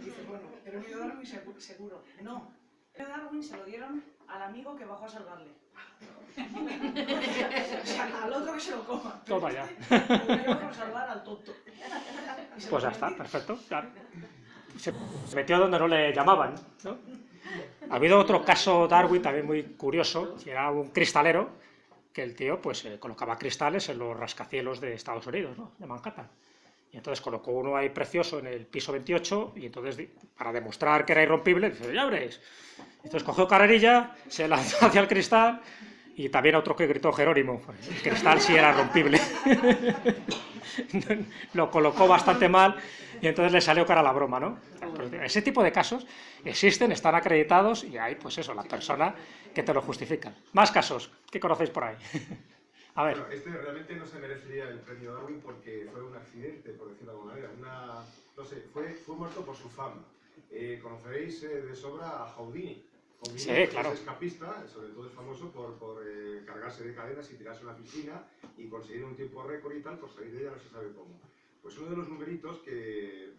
[SPEAKER 4] Dice, bueno, el premio Darwin seguro. No, el premio Darwin se lo dieron al amigo que bajó a salvarle. O sea, al otro que se lo coma. Pero
[SPEAKER 2] Toma ya.
[SPEAKER 4] primero vamos a salvar al tonto. Y se
[SPEAKER 2] Pues
[SPEAKER 4] lo
[SPEAKER 2] ya está,
[SPEAKER 4] metí.
[SPEAKER 2] perfecto, claro. Se metió donde no le llamaban, ¿no? Ha habido otro caso Darwin también muy curioso, que era un cristalero, que el tío pues colocaba cristales en los rascacielos de Estados Unidos, ¿no? De Manhattan. Y entonces colocó uno ahí precioso en el piso 28 y entonces, para demostrar que era irrompible, dice, ya veréis. Entonces cogió carrerilla, se lanzó hacia el cristal y también otro que gritó Jerónimo. El cristal sí era rompible. Lo colocó bastante mal y entonces le salió cara a la broma, ¿no? Pues ese tipo de casos existen, están acreditados y hay, pues eso, la persona que te lo justifica. Más casos, ¿qué conocéis por ahí? A ver.
[SPEAKER 5] Bueno, este realmente no se merecería el premio Darwin porque fue un accidente, por decirlo de alguna manera. No sé, fue muerto por su fama. Conoceréis de sobra a Houdini. Houdini
[SPEAKER 2] Sí,
[SPEAKER 5] pues,
[SPEAKER 2] claro.
[SPEAKER 5] es escapista, sobre todo es famoso por cargarse de cadenas y tirarse a una piscina y conseguir un tiempo récord y tal, por salir de ella no se sabe cómo. Pues uno de los numeritos que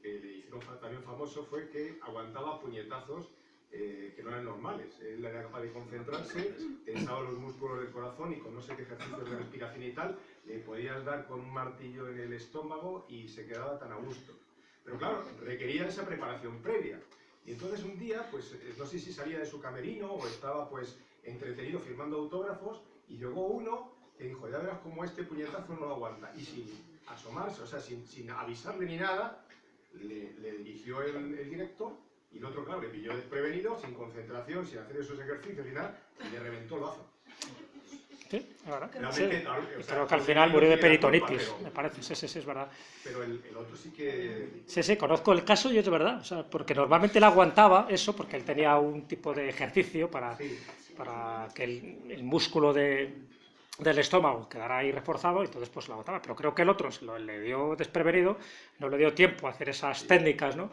[SPEAKER 5] le hicieron también famoso fue que aguantaba puñetazos que no eran normales. Él era capaz de concentrarse, tensaba los músculos del corazón y con no sé qué ejercicios de respiración y tal, le podías dar con un martillo en el estómago y se quedaba tan a gusto. Pero claro, requería esa preparación previa. Y entonces un día, pues no sé si salía de su camerino o estaba pues entretenido firmando autógrafos y llegó uno que dijo, ya verás cómo este puñetazo no lo aguanta. Y sin asomarse, o sea, sin avisarle ni nada, le dirigió el directo. Y el otro, claro, le pilló desprevenido, sin concentración, sin hacer esos ejercicios y nada, y le reventó el bazo.
[SPEAKER 2] Sí, es verdad.
[SPEAKER 5] Realmente,
[SPEAKER 2] Sí.
[SPEAKER 5] claro, o sea,
[SPEAKER 2] Creo que al final murió de
[SPEAKER 5] tiene la culpa,
[SPEAKER 2] peritonitis,
[SPEAKER 5] pero-
[SPEAKER 2] me parece. Sí, es verdad.
[SPEAKER 5] Pero el otro sí que...
[SPEAKER 2] Sí, conozco el caso y es verdad. O sea, porque normalmente él aguantaba eso, porque él tenía un tipo de ejercicio para que el músculo del estómago quedara ahí reforzado, y entonces pues lo aguantaba. Pero creo que el otro le dio desprevenido, no le dio tiempo a hacer esas técnicas, ¿no?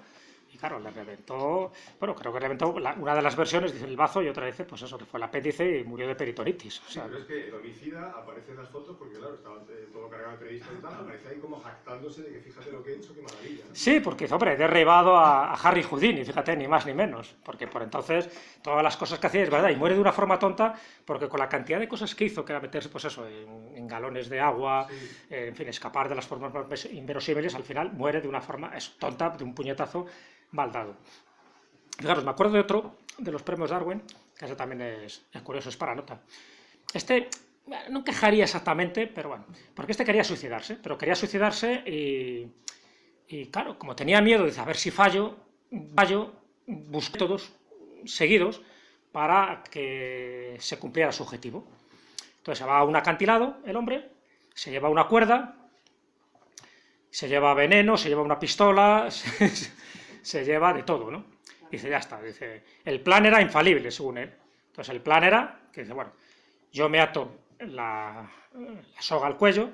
[SPEAKER 2] Y claro, le reventó, bueno, creo que reventó una de las versiones, dice el bazo, y otra dice, pues eso, que fue el apéndice y murió de peritonitis. O
[SPEAKER 5] Sí,
[SPEAKER 2] sea,
[SPEAKER 5] pero es que el homicida aparece en las fotos porque, claro, estaba todo cargado de periodistas y tal, aparece ahí como jactándose de que fíjate lo que he hecho, qué maravilla, ¿no?
[SPEAKER 2] sí, porque, hombre, he derribado a Harry Houdini, fíjate, ni más ni menos, porque por entonces todas las cosas que hacía es verdad, y muere de una forma tonta, porque con la cantidad de cosas que hizo, que era meterse, pues eso, en galones de agua,
[SPEAKER 5] Sí.
[SPEAKER 2] en fin, escapar de las formas más inverosímiles, al final muere de una forma tonta, de un puñetazo mal dado. Fijaros, me acuerdo de otro, de los premios Darwin, que ese también es curioso, es para nota. Este, no quejaría exactamente, pero bueno, porque este quería suicidarse y claro, como tenía miedo, dice, a ver si fallo, busqué todos seguidos para que se cumpliera su objetivo. Entonces se va a un acantilado, el hombre, se lleva una cuerda, se lleva veneno, se lleva una pistola, se lleva de todo, ¿no? Dice, ya está, dice, el plan era infalible, según él. Entonces el plan era, que dice, bueno, yo me ato la soga al cuello,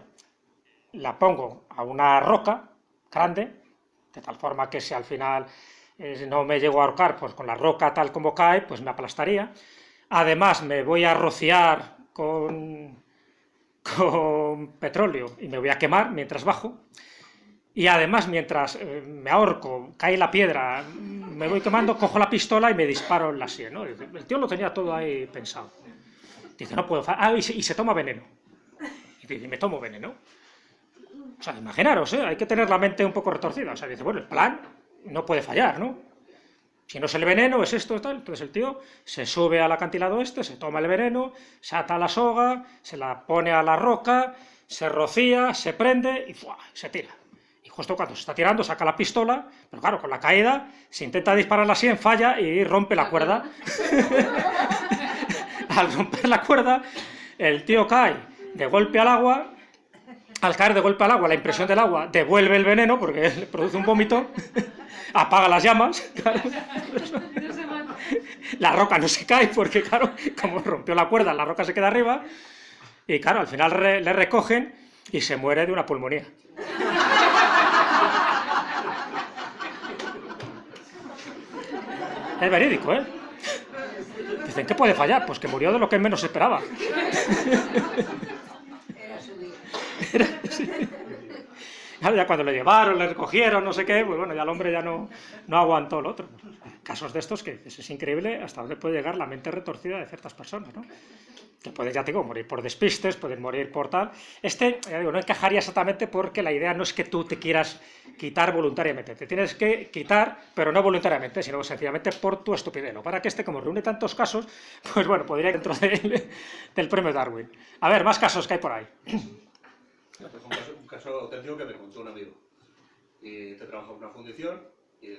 [SPEAKER 2] la pongo a una roca grande, de tal forma que si al final no me llego a ahorcar, pues con la roca tal como cae, pues me aplastaría. Además me voy a rociar con petróleo y me voy a quemar mientras bajo. Y además, mientras me ahorco, cae la piedra, me voy quemando, cojo la pistola y me disparo en la sien, ¿no? El tío lo tenía todo ahí pensado. Dice, no puedo fallar. Y se toma veneno. Y dice, me tomo veneno. O sea, imaginaros, hay que tener la mente un poco retorcida. O sea, dice, bueno, el plan no puede fallar, ¿no? Si no es el veneno, es esto, tal. Entonces el tío se sube al acantilado se toma el veneno, se ata la soga, se la pone a la roca, se rocía, se prende y ¡fua! Se tira. Y justo cuando se está tirando saca la pistola, pero claro, con la caída se intenta disparar la sien, falla y rompe la cuerda. Al romper la cuerda, el tío cae de golpe al agua. Al caer de golpe al agua, la impresión del agua devuelve el veneno porque le produce un vómito, apaga las llamas, claro. La roca no se cae porque, claro, como rompió la cuerda, la roca se queda arriba y, claro, al final le recogen y se muere de una pulmonía. Es verídico, ¿eh? Dicen, ¿qué puede fallar? Pues que murió de lo que menos se esperaba. Claro, ya cuando lo llevaron, le recogieron, no sé qué, pues bueno, ya el hombre ya no aguantó el otro. Casos de estos que es increíble hasta dónde puede llegar la mente retorcida de ciertas personas, ¿no? Que pueden, ya te digo, morir por despistes, pueden morir por tal. Ya digo, no encajaría exactamente porque la idea no es que tú te quieras quitar voluntariamente. Te tienes que quitar, pero no voluntariamente, sino sencillamente por tu estupidez. Lo para que como reúne tantos casos, pues bueno, podría ir dentro del premio Darwin. A ver, más casos que hay por ahí.
[SPEAKER 3] Un caso auténtico que me contó un amigo. Y te trabaja en una fundición y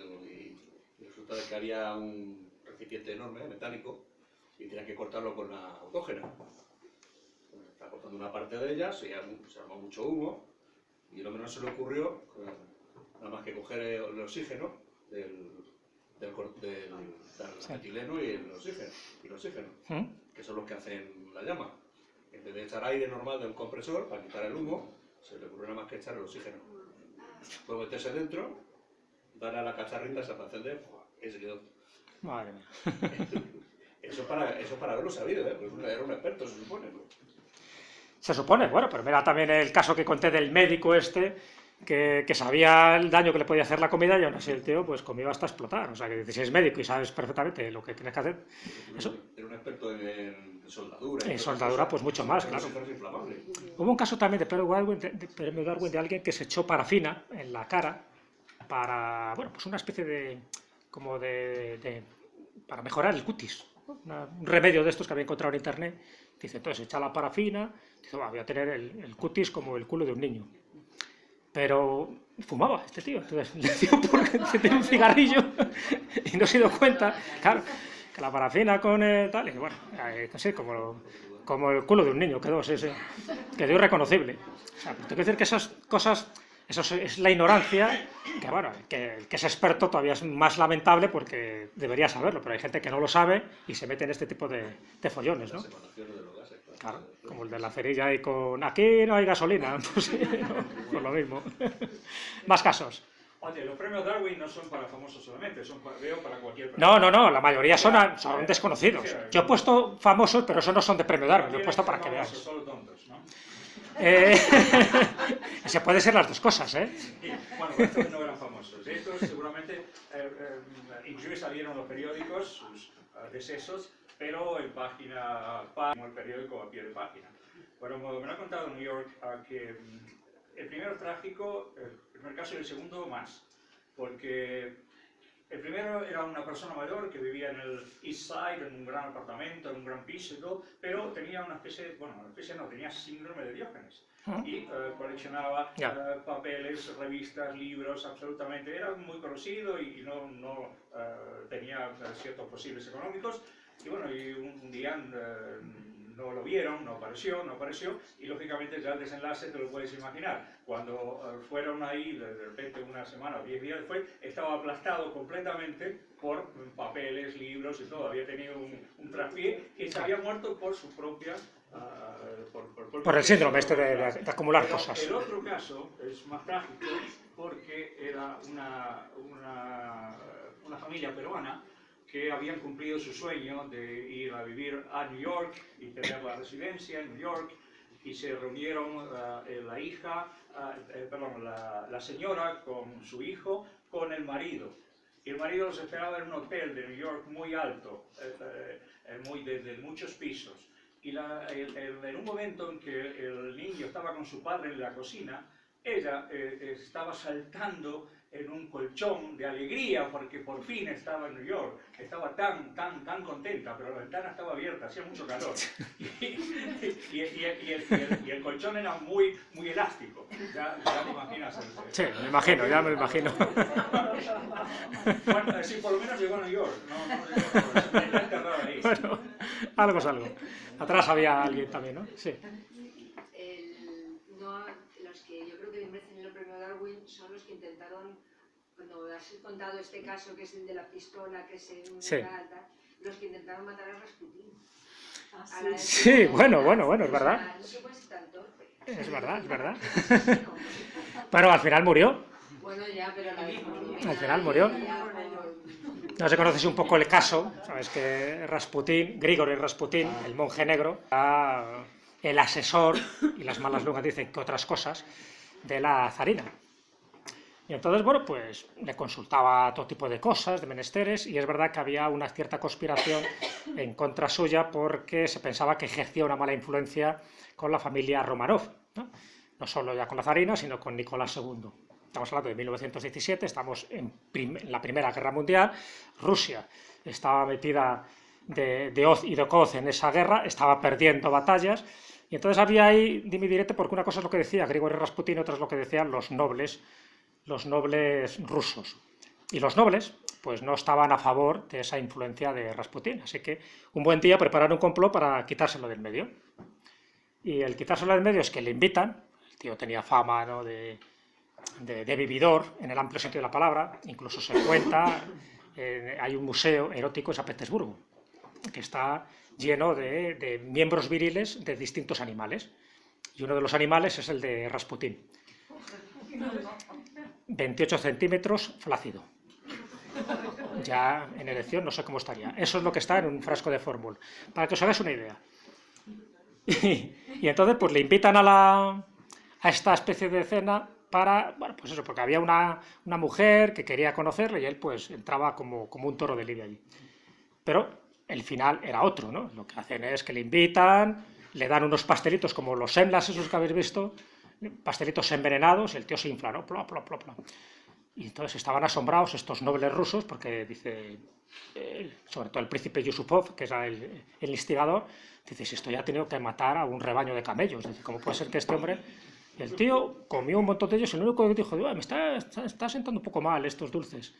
[SPEAKER 3] resulta que había un recipiente enorme, metálico, y tenía que cortarlo con la autógena. Está cortando una parte de ella, se armó mucho humo, y el hombre no se le ocurrió nada más que coger el oxígeno del metileno y el oxígeno, que son los que hacen la llama. En vez de echar aire normal del compresor para quitar el humo, se le ocurrió nada más que echar el oxígeno. Luego meterse dentro, darle a la cacharrita, se va a encender, y se quedó.
[SPEAKER 2] Madre mía.
[SPEAKER 3] Eso para haberlo sabido, pues era un experto, se supone, ¿no?
[SPEAKER 2] Se supone, bueno, pero mira también el caso que conté del médico que sabía el daño que le podía hacer la comida y aún así el tío pues comió hasta explotar. O sea, que si eres médico y sabes perfectamente lo que tienes que hacer, eso.
[SPEAKER 3] Era un experto en soldadura.
[SPEAKER 2] En soldadura, pues mucho más, claro. Hubo un caso también de premio Darwin de alguien que se echó parafina en la cara para, bueno, pues una especie de, para mejorar el cutis. Un remedio de estos que había encontrado en internet. Dice, entonces echa la parafina, dice, voy a tener el cutis como el culo de un niño. Pero fumaba este tío, entonces le dio por encender un cigarrillo y no se dio cuenta, claro, que la parafina con tal, y bueno, así como el culo de un niño quedó irreconocible. O sea, tengo que decir que esas cosas, eso es la ignorancia, que bueno, que el que es experto todavía es más lamentable porque debería saberlo, pero hay gente que no lo sabe y se mete en este tipo de follones, ¿no? Claro, como el de la cerilla y con aquí no hay gasolina, pues, por lo mismo. Más casos.
[SPEAKER 6] Oye, los premios Darwin no son para famosos solamente, veo para cualquier persona.
[SPEAKER 2] No, la mayoría son desconocidos. Yo he puesto famosos, pero esos no son de premio Darwin, lo he puesto para que veáis.
[SPEAKER 6] Solo tontos, ¿no?
[SPEAKER 2] Se puede ser las dos cosas, ¿eh?
[SPEAKER 6] Sí, bueno, estos no eran famosos. Estos seguramente, inclusive salieron en los periódicos, sus decesos, pero en página, como el periódico a pie de página. Bueno, me lo ha contado New York que el primero trágico, el primer caso y el segundo más, porque el primero era una persona mayor que vivía en el East Side, en un gran apartamento, en un gran piso y todo, pero tenía tenía síndrome de Diógenes. Y coleccionaba papeles, revistas, libros, absolutamente. Era muy conocido y no tenía ciertos posibles económicos. Y bueno, y un día no lo vieron, no apareció, y lógicamente ya el desenlace te lo puedes imaginar. Cuando fueron ahí, de repente una semana o 10 días después, estaba aplastado completamente por papeles, libros y todo. Había tenido un traspié y se había muerto por su propia...
[SPEAKER 2] por el síndrome de acumular cosas.
[SPEAKER 6] El otro caso es más trágico porque era una familia peruana que habían cumplido su sueño de ir a vivir a New York y tener la residencia en New York, y se reunieron la señora con su hijo, con el marido, y el marido los esperaba en un hotel de New York muy alto, de muchos pisos. Y en un momento en que el niño estaba con su padre en la cocina, ella estaba saltando en un colchón de alegría porque por fin estaba en New York. Estaba tan contenta, pero la ventana estaba abierta, hacía mucho calor. Y el colchón era muy elástico. Ya te imaginas.
[SPEAKER 2] Sí, me imagino, ya me lo imagino.
[SPEAKER 6] Bueno, sí, por lo menos llegó a New York. No, está enterrado ahí.
[SPEAKER 2] Bueno, algo es algo. Atrás había alguien también, ¿no? Sí.
[SPEAKER 7] Los que yo creo que merecen el premio Darwin son los que intentaron, cuando has contado este caso que es el de la pistola, que es en
[SPEAKER 2] Sí.
[SPEAKER 7] los que intentaron matar a Rasputín.
[SPEAKER 2] Sí, bueno, es verdad.
[SPEAKER 7] No se puede ser tan torpe.
[SPEAKER 2] Es verdad. Pero al final murió.
[SPEAKER 7] Bueno, ya, pero
[SPEAKER 2] Al final murió. No sé, conoces un poco el caso, sabes que Rasputín, Grigori Rasputín, el monje negro, era el asesor, y las malas lenguas dicen que otras cosas, de la zarina. Y entonces, bueno, pues le consultaba todo tipo de cosas, de menesteres, y es verdad que había una cierta conspiración en contra suya porque se pensaba que ejercía una mala influencia con la familia Romanov, ¿no? No solo ya con la zarina, sino con Nicolás II. Estamos hablando de 1917, estamos en la Primera Guerra Mundial, Rusia estaba metida de hoz y de coz en esa guerra, estaba perdiendo batallas, y entonces había ahí dime y direte, porque una cosa es lo que decía Grigori Rasputín y otra es lo que decían los nobles rusos. Y los nobles, pues no estaban a favor de esa influencia de Rasputín, así que un buen día prepararon un complot para quitárselo del medio. Y el quitárselo del medio es que le invitan, el tío tenía fama, ¿no?, de vividor, en el amplio sentido de la palabra, incluso se cuenta, hay un museo erótico en San Petersburgo, que está lleno de miembros viriles de distintos animales, y uno de los animales es el de Rasputín. 28 centímetros, flácido. Ya en erección no sé cómo estaría. Eso es lo que está en un frasco de fórmula, para que os hagáis una idea. Y entonces pues le invitan a esta especie de cena para, bueno, pues eso, porque había una mujer que quería conocerle y él pues entraba como un toro de lidia allí. Pero el final era otro, ¿no? Lo que hacen es que le invitan, le dan unos pastelitos como los semlas esos que habéis visto, pastelitos envenenados, y el tío se infla, ¿no? Plop, plop, plop, plop. Y entonces estaban asombrados estos nobles rusos porque dice, sobre todo el príncipe Yusupov, que era el instigador, dice, si esto ya ha tenido que matar a un rebaño de camellos, dice, ¿cómo puede ser que este hombre... Y el tío comió un montón de ellos y lo único que dijo, me está sentando un poco mal estos dulces.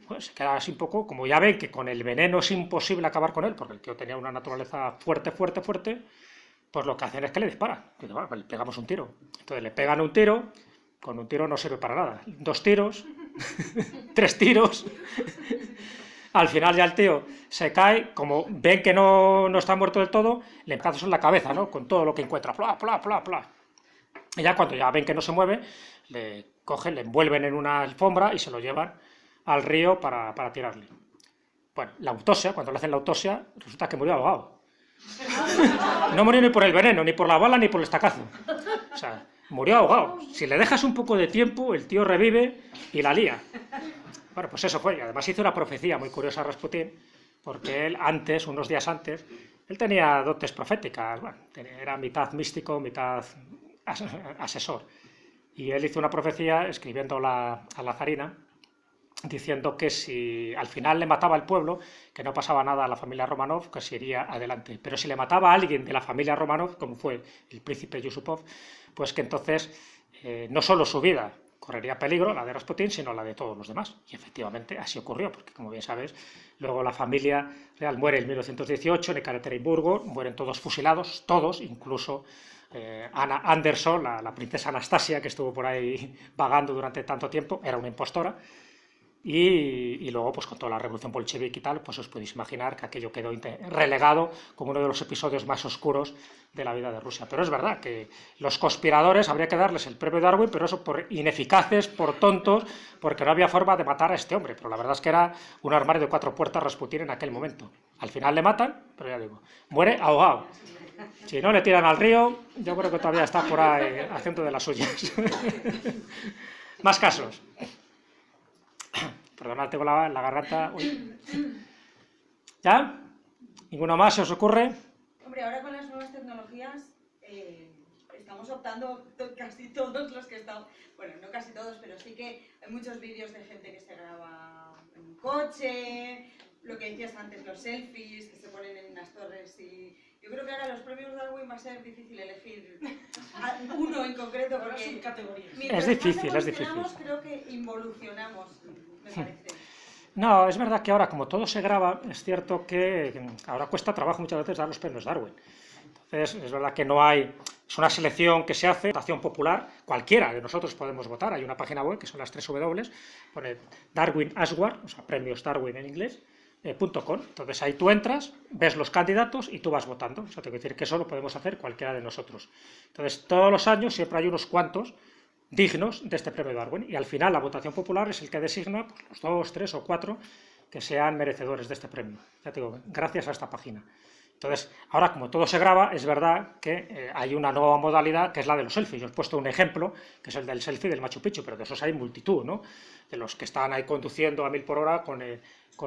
[SPEAKER 2] Pues se queda así un poco, como ya ven que con el veneno es imposible acabar con él, porque el tío tenía una naturaleza fuerte, pues lo que hacen es que le disparan. Y dice, le pegamos un tiro. Entonces le pegan un tiro, con un tiro no sirve para nada. 2 tiros, 3 tiros. Al final ya el tío se cae, como ven que no está muerto del todo, le empezan en la cabeza, ¿no? Con todo lo que encuentra, plá, plá, plá, plá. Y ya cuando ya ven que no se mueve, le cogen, le envuelven en una alfombra y se lo llevan al río para tirarle. Bueno, la autopsia, cuando le hacen la autopsia, resulta que murió ahogado. No murió ni por el veneno, ni por la bala, ni por el estacazo. O sea, murió ahogado. Si le dejas un poco de tiempo, el tío revive y la lía. Bueno, pues eso fue. Y además hizo una profecía muy curiosa a Rasputín, porque él antes, unos días antes, él tenía dotes proféticas. Bueno, era mitad místico, mitad asesor. Y él hizo una profecía escribiendo a la zarina, diciendo que si al final le mataba al pueblo, que no pasaba nada a la familia Romanov, que se iría adelante. Pero si le mataba a alguien de la familia Romanov, como fue el príncipe Yusupov, pues que entonces no solo su vida correría peligro, la de Rasputín, sino la de todos los demás. Y efectivamente así ocurrió, porque como bien sabes, luego la familia real muere en 1918 en Ekaterimburgo, mueren todos fusilados, todos, incluso Anna Anderson, la princesa Anastasia, que estuvo por ahí vagando durante tanto tiempo, era una impostora. Y luego, pues con toda la revolución bolchevique y tal, pues os podéis imaginar que aquello quedó relegado como uno de los episodios más oscuros de la vida de Rusia. Pero es verdad que los conspiradores habría que darles el premio Darwin, pero eso por ineficaces, por tontos, porque no había forma de matar a este hombre. Pero la verdad es que era un armario de 4 puertas Rasputín en aquel momento. Al final le matan, pero ya digo, muere ahogado. Si no le tiran al río, yo creo que todavía está por ahí haciendo de las suyas. Más casos. Perdonad, tengo la garganta... Uy. ¿Ya? ¿Ninguno más se os ocurre?
[SPEAKER 8] Hombre, ahora con las nuevas tecnologías estamos optando casi todos los que estamos, bueno, no casi todos, pero sí que hay muchos vídeos de gente que se graba en un coche, lo que decías antes, los selfies que se ponen en unas torres y yo creo que ahora los premios Darwin va a ser difícil elegir a uno en concreto
[SPEAKER 4] Ahora
[SPEAKER 8] porque
[SPEAKER 4] subcategorías.
[SPEAKER 8] mientras
[SPEAKER 2] Es difícil,
[SPEAKER 8] más
[SPEAKER 2] es difícil.
[SPEAKER 8] evolucionamos, creo que involucionamos, me parece.
[SPEAKER 2] No, es verdad que ahora, como todo se graba, es cierto que ahora cuesta trabajo muchas veces dar los premios Darwin. Entonces, es verdad que no hay... Es una selección que se hace, votación popular, cualquiera de nosotros podemos votar. Hay una página web que son las 3 W, pone Darwin Award, o sea, premios Darwin en inglés, .com. Entonces ahí tú entras, ves los candidatos y tú vas votando. O sea, tengo que decir que eso lo podemos hacer cualquiera de nosotros. Entonces, todos los años siempre hay unos cuantos dignos de este premio Darwin y al final la votación popular es el que designa pues, los 2, 3 o 4 que sean merecedores de este premio. Ya te digo, gracias a esta página. Entonces, ahora como todo se graba, es verdad que hay una nueva modalidad que es la de los selfies. Yo os he puesto un ejemplo, que es el del selfie del Machu Picchu, pero de esos hay multitud, ¿no? De los que están ahí conduciendo a 1000 por hora con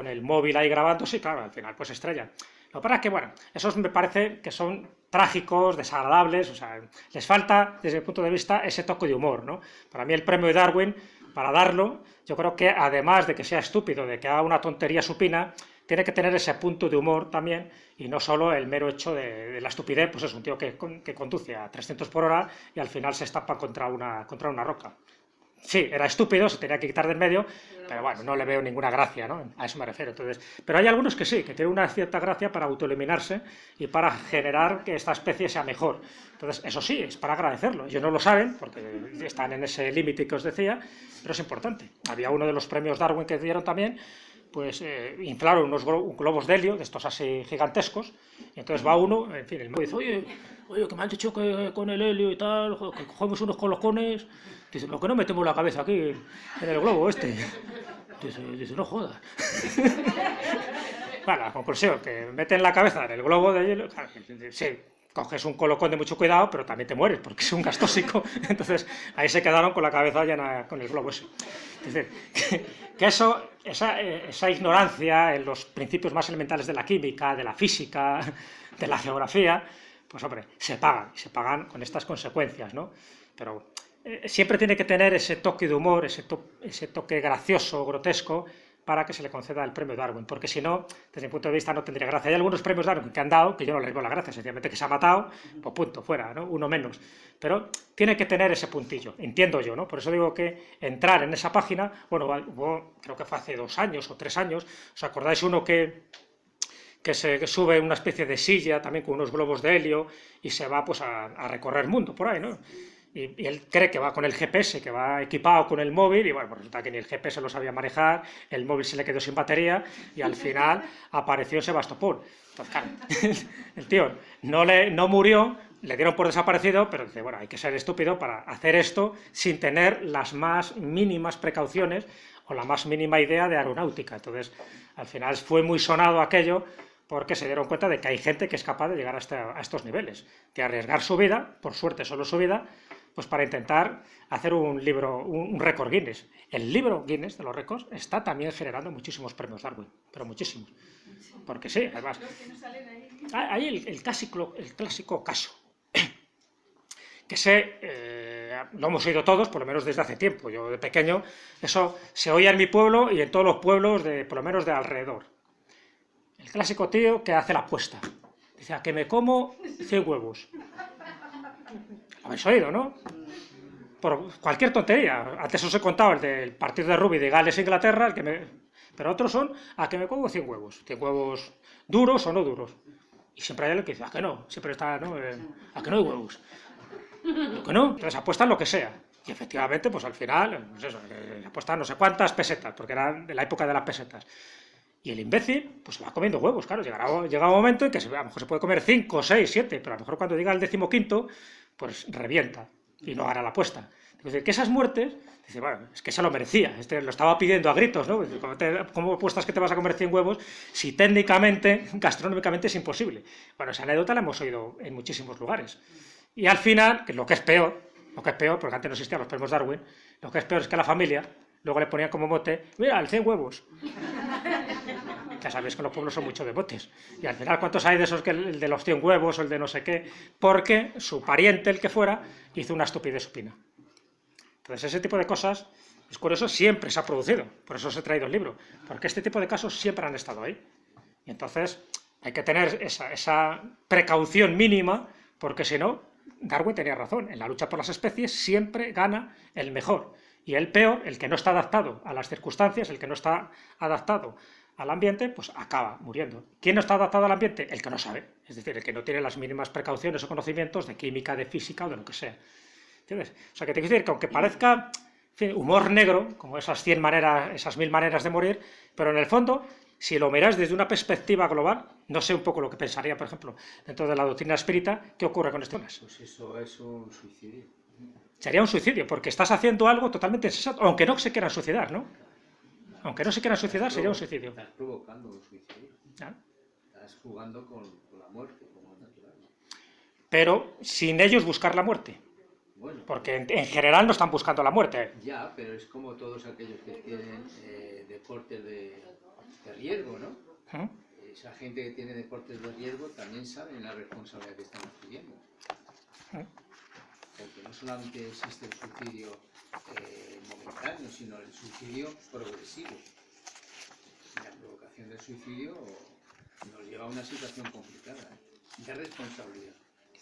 [SPEAKER 2] el móvil ahí grabándose y claro, al final pues estrellan. Lo que pasa es que, bueno, esos me parece que son trágicos, desagradables, o sea, les falta, desde mi punto de vista, ese toque de humor, ¿no? Para mí el premio de Darwin, para darlo, yo creo que además de que sea estúpido, de que haga una tontería supina, tiene que tener ese punto de humor también y no solo el mero hecho de la estupidez, pues es un tío que conduce a 300 por hora y al final se estampa contra una roca. Sí, era estúpido, se tenía que quitar del medio, pero bueno, no le veo ninguna gracia, ¿no? A eso me refiero. Entonces, pero hay algunos que sí, que tienen una cierta gracia para autoeliminarse y para generar que esta especie sea mejor. Entonces, eso sí, es para agradecerlo. Ellos no lo saben, porque están en ese límite que os decía, pero es importante. Había uno de los premios Darwin que dieron también, pues inflaron unos globos de helio, de estos así gigantescos, y entonces va uno, en fin, el médico dice, oye, que me han dicho que con el helio y tal, que cogemos unos colocones, dice, ¿por qué no metemos la cabeza aquí, en el globo este? Dice, no jodas. Bueno, la conclusión, que meten la cabeza en el globo de hielo, claro, sí, coges un colocón de mucho cuidado, pero también te mueres, porque es un gas tóxico, entonces ahí se quedaron con la cabeza llena con el globo ese. Es decir, que esa ignorancia en los principios más elementales de la química, de la física, de la geografía, pues hombre, se pagan con estas consecuencias, ¿no? Pero siempre tiene que tener ese toque de humor, ese toque gracioso, grotesco, para que se le conceda el premio Darwin, porque si no, desde mi punto de vista no tendría gracia. Hay algunos premios Darwin que han dado, que yo no les veo la gracia, sencillamente que se ha matado, pues punto, fuera, ¿no? Uno menos. Pero tiene que tener ese puntillo, entiendo yo, ¿no? Por eso digo que entrar en esa página, bueno, creo que fue hace 2 años o 3 años, ¿os acordáis uno que se sube una especie de silla, también con unos globos de helio, y se va pues a recorrer el mundo por ahí, ¿no? Y él cree que va con el GPS, que va equipado con el móvil, y bueno, pues resulta que ni el GPS lo sabía manejar, el móvil se le quedó sin batería, y al final apareció Sebastopol. Entonces, claro, el tío no murió, le dieron por desaparecido, pero dice, bueno, hay que ser estúpido para hacer esto sin tener las más mínimas precauciones o la más mínima idea de aeronáutica. Entonces, al final fue muy sonado aquello, porque se dieron cuenta de que hay gente que es capaz de llegar a estos niveles, de arriesgar su vida, por suerte solo su vida, pues para intentar hacer un récord Guinness. El libro Guinness de los récords está también generando muchísimos premios Darwin, pero muchísimos. Porque sí, además, hay el clásico caso, que lo hemos oído todos, por lo menos desde hace tiempo. Yo de pequeño, eso se oía en mi pueblo y en todos los pueblos, por lo menos de alrededor. El clásico tío que hace la apuesta. Dice, a que me como 100 huevos. Lo habéis oído, ¿no? Por cualquier tontería. Antes os he contado el del partido de rugby de Gales-Inglaterra, pero otros son a que me como 100 huevos. 100 huevos duros o no duros. Y siempre hay alguien que dice, a que no. Siempre está, ¿no? A que no hay huevos. ¿A que no? Entonces apuestan lo que sea. Y efectivamente, pues al final, pues eso, apuestan no sé cuántas pesetas, porque era de la época de las pesetas. Y el imbécil, pues se va comiendo huevos, claro. Llega un momento en que a lo mejor se puede comer 5, 6, 7, pero a lo mejor cuando llega al 15º, pues revienta y no hará la apuesta. Es decir, que esas muertes, dice, bueno, es que se lo merecía, lo estaba pidiendo a gritos, ¿no? ¿Cómo apuestas que te vas a comer 100 huevos si técnicamente, gastronómicamente es imposible? Bueno, esa anécdota la hemos oído en muchísimos lugares. Y al final, que lo que es peor, porque antes no existían los premios Darwin, lo que es peor es que la familia Luego le ponían como mote, mira, el 100 huevos. Ya sabéis que los pueblos son mucho de motes. Y al final, ¿cuántos hay de esos que el de los 100 huevos o el de no sé qué? Porque su pariente, el que fuera, hizo una estupidez supina. Entonces, ese tipo de cosas, es curioso, siempre se ha producido. Por eso os he traído el libro. Porque este tipo de casos siempre han estado ahí. Y entonces, hay que tener esa precaución mínima, porque si no, Darwin tenía razón. En la lucha por las especies siempre gana el mejor. Y el peor, el que no está adaptado a las circunstancias, el que no está adaptado al ambiente, pues acaba muriendo. ¿Quién no está adaptado al ambiente? El que no sabe. Es decir, el que no tiene las mínimas precauciones o conocimientos de química, de física o de lo que sea. ¿Entiendes? O sea, que te quiero decir que aunque parezca, en fin, humor negro, como esas 100 maneras, esas 1000 maneras de morir, pero en el fondo, si lo miras desde una perspectiva global, no sé un poco lo que pensaría, por ejemplo, dentro de la doctrina espírita, ¿qué ocurre con estos temas?
[SPEAKER 1] Pues eso es un suicidio.
[SPEAKER 2] Sería un suicidio, porque estás haciendo algo totalmente insensato, aunque no se quieran suicidar, ¿no? Aunque no se quieran suicidar, sería un suicidio.
[SPEAKER 1] Estás provocando un suicidio.
[SPEAKER 2] ¿Ah?
[SPEAKER 1] Estás jugando con la muerte, como es natural.
[SPEAKER 2] Pero sin ellos buscar la muerte.
[SPEAKER 1] Bueno,
[SPEAKER 2] Porque en general no están buscando la muerte.
[SPEAKER 1] ya, pero es como todos aquellos que tienen deportes de riesgo, ¿no?
[SPEAKER 2] ¿Mm?
[SPEAKER 1] Esa gente que tiene deportes de riesgo también saben la responsabilidad que están adquiriendo. Porque no solamente existe el suicidio momentáneo, sino el suicidio progresivo. La provocación del suicidio nos lleva a una situación complicada, de responsabilidad.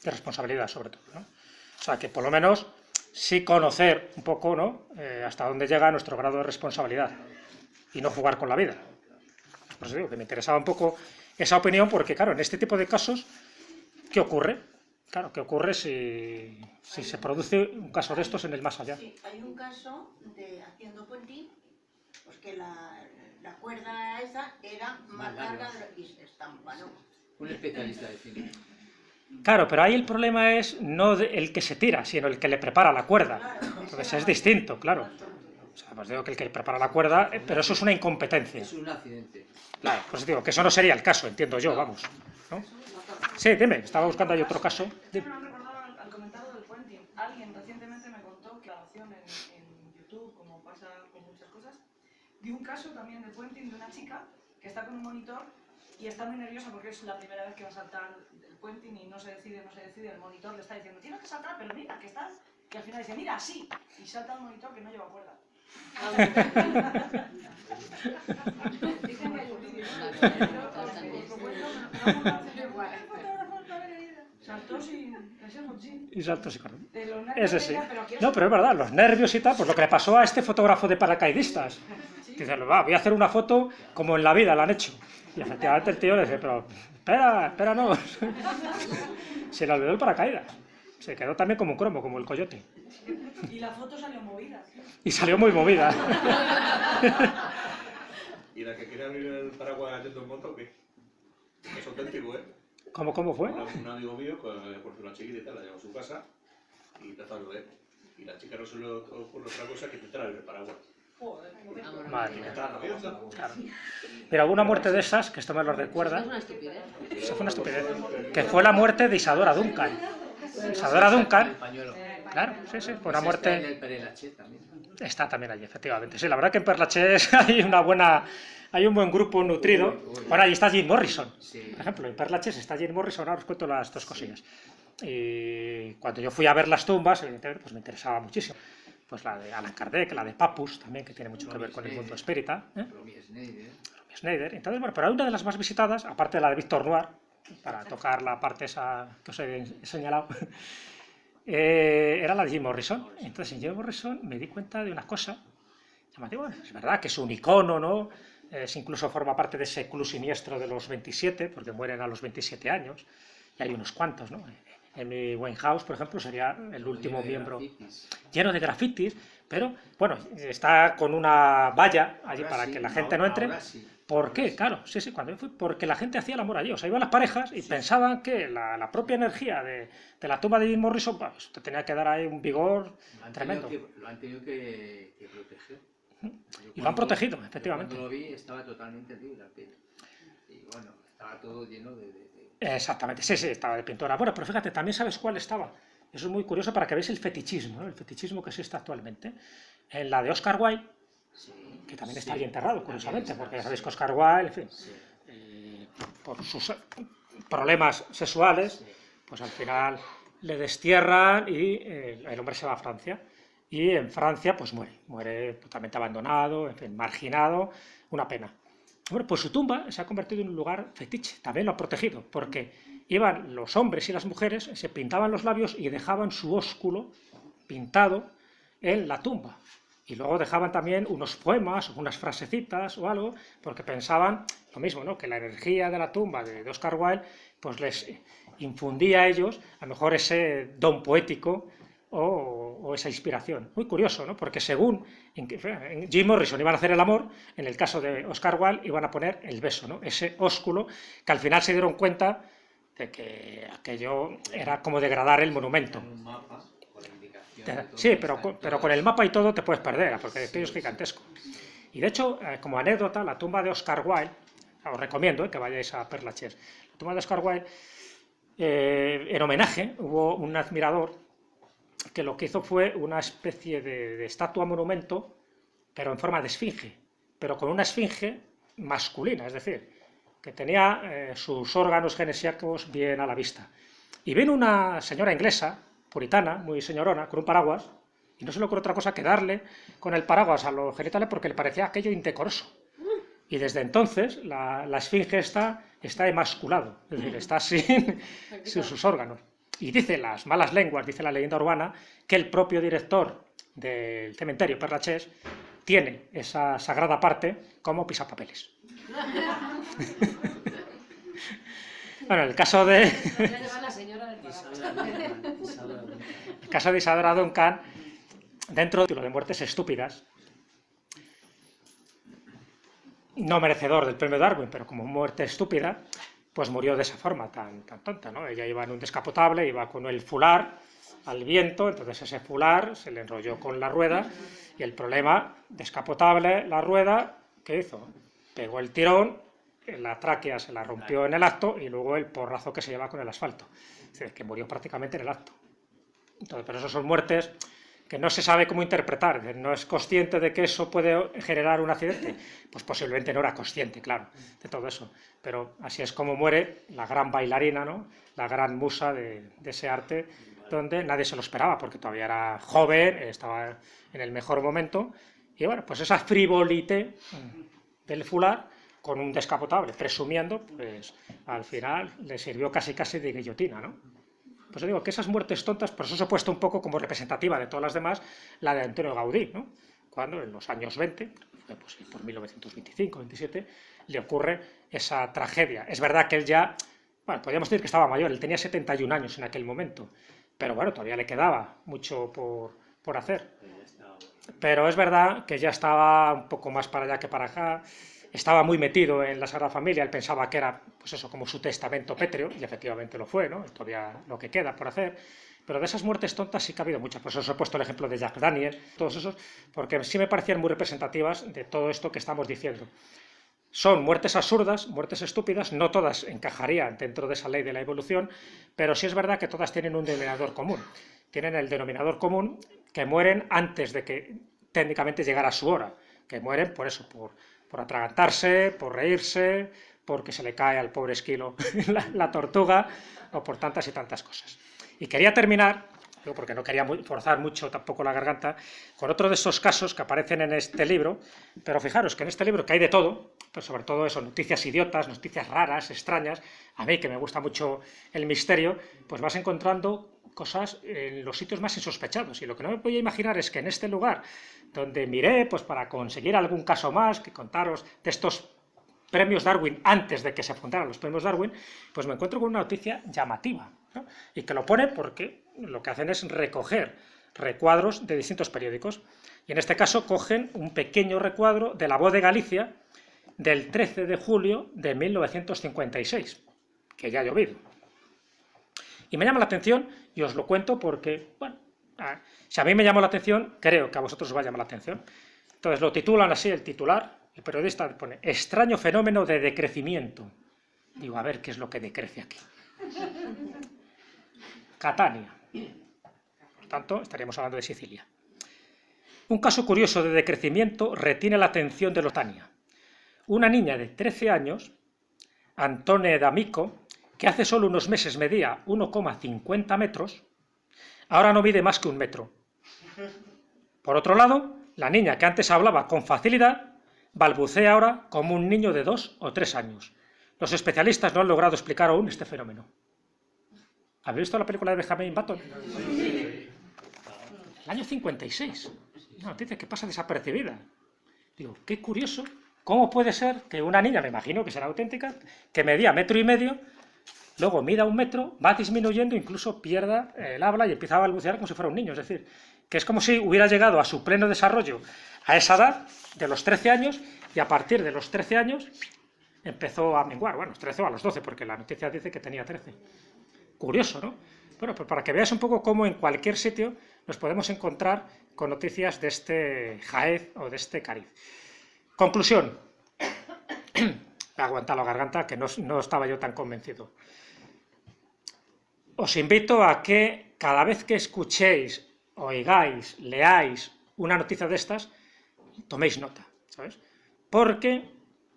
[SPEAKER 2] De responsabilidad, sobre todo, ¿no? O sea, que por lo menos sí conocer un poco, ¿no? Hasta dónde llega nuestro grado de responsabilidad y no jugar con la vida. Por eso digo que me interesaba un poco esa opinión, porque claro, en este tipo de casos, ¿qué ocurre? Claro, ¿qué ocurre si se produce un caso de estos en el más allá?
[SPEAKER 9] Sí, hay un caso de haciendo puenting, pues que la cuerda esa era más larga de lo que se estampa, ¿no?
[SPEAKER 1] Un especialista de cine.
[SPEAKER 2] Claro, pero ahí el problema es no el que se tira, sino el que le prepara la cuerda. Entonces es distinto, claro. O sea, pues digo que el que le prepara la cuerda, pero eso es una incompetencia.
[SPEAKER 1] Es un accidente.
[SPEAKER 2] Claro, pues digo que eso no sería el caso, entiendo yo, vamos, ¿no? Sí, dime, estaba buscando ahí otro caso.
[SPEAKER 4] Siempre me han recordado al comentario del puenting. Alguien recientemente me contó grabación en YouTube, como pasa con muchas cosas, de un caso también de puenting de una chica que está con un monitor y está muy nerviosa porque es la primera vez que va a saltar el puenting y no se decide, el monitor le está diciendo, tienes que saltar, pero mira, que estás, que al final dice, mira, sí, y salta el monitor que no lleva cuerda. Dicen que hay un vídeo, saltó sin ese mochín.
[SPEAKER 2] Y saltos y corren.
[SPEAKER 4] De los nervios
[SPEAKER 2] Ese sí.
[SPEAKER 4] de ella, pero quiero
[SPEAKER 2] No, pero es verdad, los nervios y tal, pues lo que le pasó a este fotógrafo de paracaidistas. Dice, va, voy a hacer una foto como en la vida la han hecho. Y efectivamente el tío le dice, pero espera, no. Se le olvidó el paracaídas. Se quedó también como un cromo, como el coyote.
[SPEAKER 4] Y la foto salió movida.
[SPEAKER 2] Y salió muy movida.
[SPEAKER 3] ¿Y la que quiere abrir el paraguas yendo en moto, qué? Es auténtico, ¿eh?
[SPEAKER 2] ¿Cómo fue?
[SPEAKER 3] Un amigo mío, por una chiquita y tal, la llevó a su casa y empezó a llover. Y la chica no se le ocurre otra cosa que intentar abrir el paraguas.
[SPEAKER 2] Madre mía.
[SPEAKER 3] Estaba nerviosa.
[SPEAKER 2] Claro. Pero hubo una muerte de esas, que esto me lo recuerda,
[SPEAKER 7] Es una estupidez.
[SPEAKER 2] eso fue una estupidez, que fue la muerte de Isadora Duncan. Isadora Duncan,
[SPEAKER 1] El pañuelo.
[SPEAKER 2] claro, sí, fue una
[SPEAKER 1] Está en
[SPEAKER 2] muerte...
[SPEAKER 1] el Perelache también.
[SPEAKER 2] Está también allí, efectivamente. Sí, la verdad que en Perlaches hay un buen grupo nutrido. Bueno, ahí está Jim Morrison,
[SPEAKER 1] Sí.
[SPEAKER 2] por ejemplo, en Perlaches está Jim Morrison, ahora os cuento las dos cosillas. Y cuando yo fui a ver las tumbas, evidentemente, pues me interesaba muchísimo. Pues la de Allan Kardec, la de Papus, también, que tiene mucho que ver con el mundo espírita.
[SPEAKER 1] Romy Schneider.
[SPEAKER 2] Schneider. Entonces, bueno, pero una de las más visitadas, aparte de la de Víctor Noir, para tocar la parte esa que os he señalado, era la de Jim Morrison. Entonces, en Jim Morrison me di cuenta de una cosa llamativa. Es verdad que es un icono, ¿no? Incluso forma parte de ese club siniestro de los 27, porque mueren a los 27 años, y hay unos cuantos, ¿no? Amy Winehouse, por ejemplo, sería el último miembro lleno de grafitis, pero bueno, está con una valla allí
[SPEAKER 1] Ahora
[SPEAKER 2] para
[SPEAKER 1] sí,
[SPEAKER 2] que la gente no entre.
[SPEAKER 1] ahora sí.
[SPEAKER 2] ¿Por qué? Claro, sí, cuando yo fui, porque la gente hacía el amor allí, o sea, iban las parejas y pensaban que la propia energía de la tumba de Jim Morrison, pues, te tenía que dar ahí un vigor tremendo.
[SPEAKER 1] Lo han tenido que proteger.
[SPEAKER 2] Y lo han protegido, efectivamente.
[SPEAKER 1] Cuando lo vi estaba totalmente libre la piel. Y bueno, estaba todo lleno de...
[SPEAKER 2] Exactamente, sí, estaba de pintura. Bueno, pero fíjate, también sabes cuál estaba. Eso es muy curioso para que veáis el fetichismo, ¿no? El fetichismo que existe actualmente. En la de Oscar Wilde, que también está ahí enterrado, curiosamente, porque ya sabéis que Oscar Wilde, en fin, por sus problemas sexuales, pues al final le destierran y el hombre se va a Francia. Y en Francia pues muere totalmente abandonado, en fin, marginado, una pena. Bueno, pues su tumba se ha convertido en un lugar fetiche, también lo ha protegido, porque iban los hombres y las mujeres, se pintaban los labios y dejaban su ósculo pintado en la tumba. Y luego dejaban también unos poemas, unas frasecitas o algo, porque pensaban lo mismo, ¿no? Que la energía de la tumba de Oscar Wilde pues les infundía a ellos a lo mejor ese don poético o esa inspiración. Muy curioso, ¿no? Porque según en Jim Morrison iban a hacer el amor, en el caso de Oscar Wilde iban a poner el beso, ¿no? Ese ósculo que al final se dieron cuenta de que aquello era como degradar el monumento. Sí, pero con el mapa y todo te puedes perder, porque aquello es gigantesco. Y de hecho, como anécdota, la tumba de Oscar Wilde, os recomiendo que vayáis a Père Lachaise, la tumba de Oscar Wilde, en homenaje, hubo un admirador que lo que hizo fue una especie de estatua monumento, pero en forma de esfinge, pero con una esfinge masculina, es decir, que tenía sus órganos genesiacos bien a la vista. Y vino una señora inglesa, puritana, muy señorona, con un paraguas, y no se le ocurrió otra cosa que darle con el paraguas a los genitales porque le parecía aquello indecoroso. Y desde entonces la esfinge está emasculado, es decir, está sin sus órganos. Y dice las malas lenguas, dice la leyenda urbana, que el propio director del cementerio Père Lachaise tiene esa sagrada parte como pisapapeles. Bueno, el caso de... el caso de Isadora Duncan, dentro de muertes estúpidas, no merecedor del premio Darwin, pero como muerte estúpida, pues murió de esa forma tan tonta, ¿no? Ella iba en un descapotable, iba con el fular al viento, entonces ese fular se le enrolló con la rueda y el problema, descapotable, la rueda, ¿qué hizo? Pegó el tirón, la tráquea se la rompió en el acto y luego el porrazo que se lleva con el asfalto. Es decir, que murió prácticamente en el acto. Entonces, pero eso son muertes que no se sabe cómo interpretar, no es consciente de que eso puede generar un accidente, pues posiblemente no era consciente, claro, de todo eso, pero así es como muere la gran bailarina, ¿no? La gran musa de ese arte, donde nadie se lo esperaba, porque todavía era joven, estaba en el mejor momento, y bueno, pues esa frivolité del fular con un descapotable, presumiendo, pues al final le sirvió casi de guillotina, ¿no? Pues yo digo que esas muertes tontas, por eso se ha puesto un poco como representativa de todas las demás, la de Antonio Gaudí, ¿no? Cuando en los años 20, pues por 1925-27, le ocurre esa tragedia. Es verdad que él ya, bueno, podríamos decir que estaba mayor, él tenía 71 años en aquel momento, pero bueno, todavía le quedaba mucho por hacer. Pero es verdad que ya estaba un poco más para allá que para acá, estaba muy metido en la Sagrada Familia, él pensaba que era, pues eso, como su testamento pétreo, y efectivamente lo fue, ¿no? Todavía lo que queda por hacer, pero de esas muertes tontas sí que ha habido muchas, por eso os he puesto el ejemplo de Jack Daniel, todos esos, porque sí me parecían muy representativas de todo esto que estamos diciendo. Son muertes absurdas, muertes estúpidas, no todas encajarían dentro de esa ley de la evolución, pero sí es verdad que todas tienen un denominador común. Tienen el denominador común que mueren antes de que técnicamente llegara su hora, que mueren por eso, por atragantarse, por reírse, porque se le cae al pobre esquilo la tortuga, o por tantas y tantas cosas. Y quería terminar, porque no quería forzar mucho tampoco la garganta, con otro de esos casos que aparecen en este libro, pero fijaros que en este libro que hay de todo, pero sobre todo eso, noticias idiotas, noticias raras, extrañas, a mí que me gusta mucho el misterio, pues vas encontrando cosas en los sitios más insospechados. Y lo que no me podía imaginar es que en este lugar, donde miré pues para conseguir algún caso más, que contaros de estos premios Darwin antes de que se fundaran los premios Darwin, pues me encuentro con una noticia llamativa, ¿no? Y que lo pone porque lo que hacen es recoger recuadros de distintos periódicos. Y en este caso cogen un pequeño recuadro de La Voz de Galicia del 13 de julio de 1956, que ya ha llovido. Y me llama la atención, y os lo cuento porque, bueno, si a mí me llamó la atención, creo que a vosotros os va a llamar la atención. Entonces lo titulan así, el titular, el periodista pone, extraño fenómeno de decrecimiento. Digo, a ver qué es lo que decrece aquí. Catania. Por tanto, estaríamos hablando de Sicilia. Un caso curioso de decrecimiento retiene la atención de Tania. Una niña de 13 años, Antone D'Amico, que hace solo unos meses medía 1,50 metros, ahora no mide más que 1 metro. Por otro lado, la niña que antes hablaba con facilidad, balbucea ahora como un niño de 2 o 3 años. Los especialistas no han logrado explicar aún este fenómeno. ¿Habéis visto la película de Benjamin Button? El año 56. Una noticia que pasa desapercibida. Digo, qué curioso, ¿cómo puede ser que una niña, me imagino que será auténtica, que medía 1,5 metros, luego mida 1 metro, va disminuyendo, incluso pierda el habla y empieza a balbucear como si fuera un niño? Es decir, que es como si hubiera llegado a su pleno desarrollo a esa edad, de los 13 años, y a partir de los 13 años empezó a menguar. Bueno, los 13 o a los 12, porque la noticia dice que tenía 13. Curioso, ¿no? Bueno, pues para que veáis un poco cómo en cualquier sitio nos podemos encontrar con noticias de este jaez o de este cariz. Conclusión. He aguantado la garganta, que no estaba yo tan convencido. Os invito a que cada vez que escuchéis, oigáis, leáis una noticia de estas, toméis nota, ¿sabes? Porque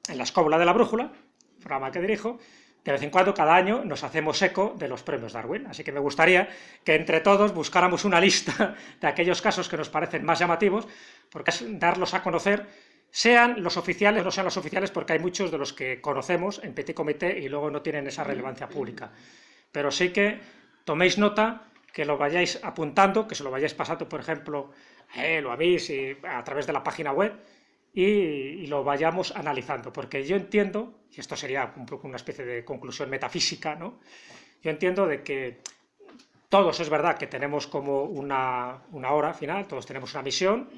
[SPEAKER 2] en la escóbula de la brújula, programa que dirijo, de vez en cuando, cada año, nos hacemos eco de los premios Darwin. Así que me gustaría que entre todos buscáramos una lista de aquellos casos que nos parecen más llamativos, porque es darlos a conocer, sean los oficiales o no sean los oficiales, porque hay muchos de los que conocemos en petit comité y luego no tienen esa relevancia pública. Pero sí que toméis nota, que lo vayáis apuntando, que se lo vayáis pasando, por ejemplo, a él o a mí, a través de la página web, y lo vayamos analizando, porque yo entiendo, y esto sería un poco una especie de conclusión metafísica, ¿no? Yo entiendo de que todos es verdad que tenemos como una hora final, todos tenemos una misión,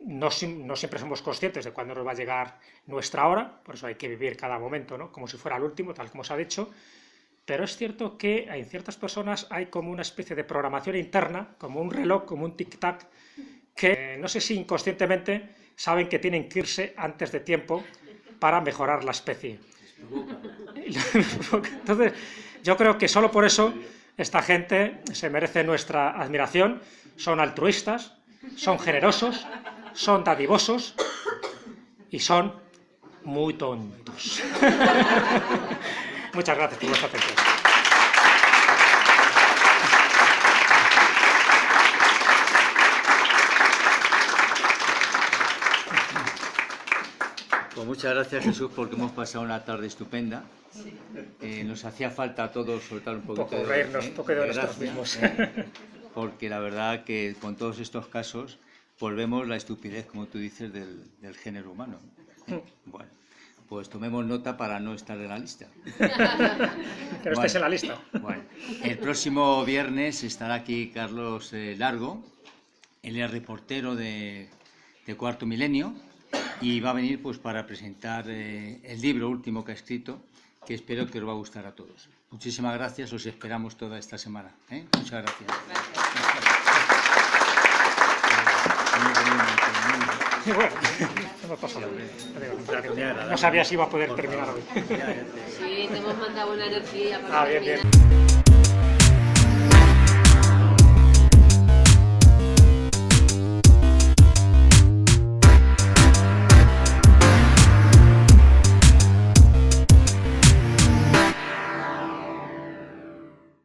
[SPEAKER 2] no siempre somos conscientes de cuándo nos va a llegar nuestra hora, por eso hay que vivir cada momento, ¿no? Como si fuera el último, tal como se ha dicho, pero es cierto que en ciertas personas hay como una especie de programación interna, como un reloj, como un tic-tac, que no sé si inconscientemente saben que tienen que irse antes de tiempo para mejorar la especie. Entonces, yo creo que solo por eso esta gente se merece nuestra admiración. Son altruistas, son generosos, son dadivosos y son muy tontos. Muchas gracias por vuestra atención.
[SPEAKER 1] Pues muchas gracias, Jesús, porque hemos pasado una tarde estupenda. Nos hacía falta a todos soltar un poquito
[SPEAKER 2] de reírnos, un poco de nosotros mismos.
[SPEAKER 1] Porque la verdad que con todos estos casos volvemos la estupidez, como tú dices, del género humano. Bueno, pues tomemos nota para no estar en la lista.
[SPEAKER 2] Que no estés en la lista.
[SPEAKER 1] Bueno, el próximo viernes estará aquí Carlos Largo, él es reportero de Cuarto Milenio, y va a venir pues para presentar el libro último que ha escrito, que espero que os va a gustar a todos. Muchísimas gracias, os esperamos toda esta semana. Muchas gracias.
[SPEAKER 2] Sí, bueno, no pasa nada. No sabía si iba a poder terminar hoy.
[SPEAKER 7] Sí, te hemos mandado una energía para terminar.
[SPEAKER 2] Bien.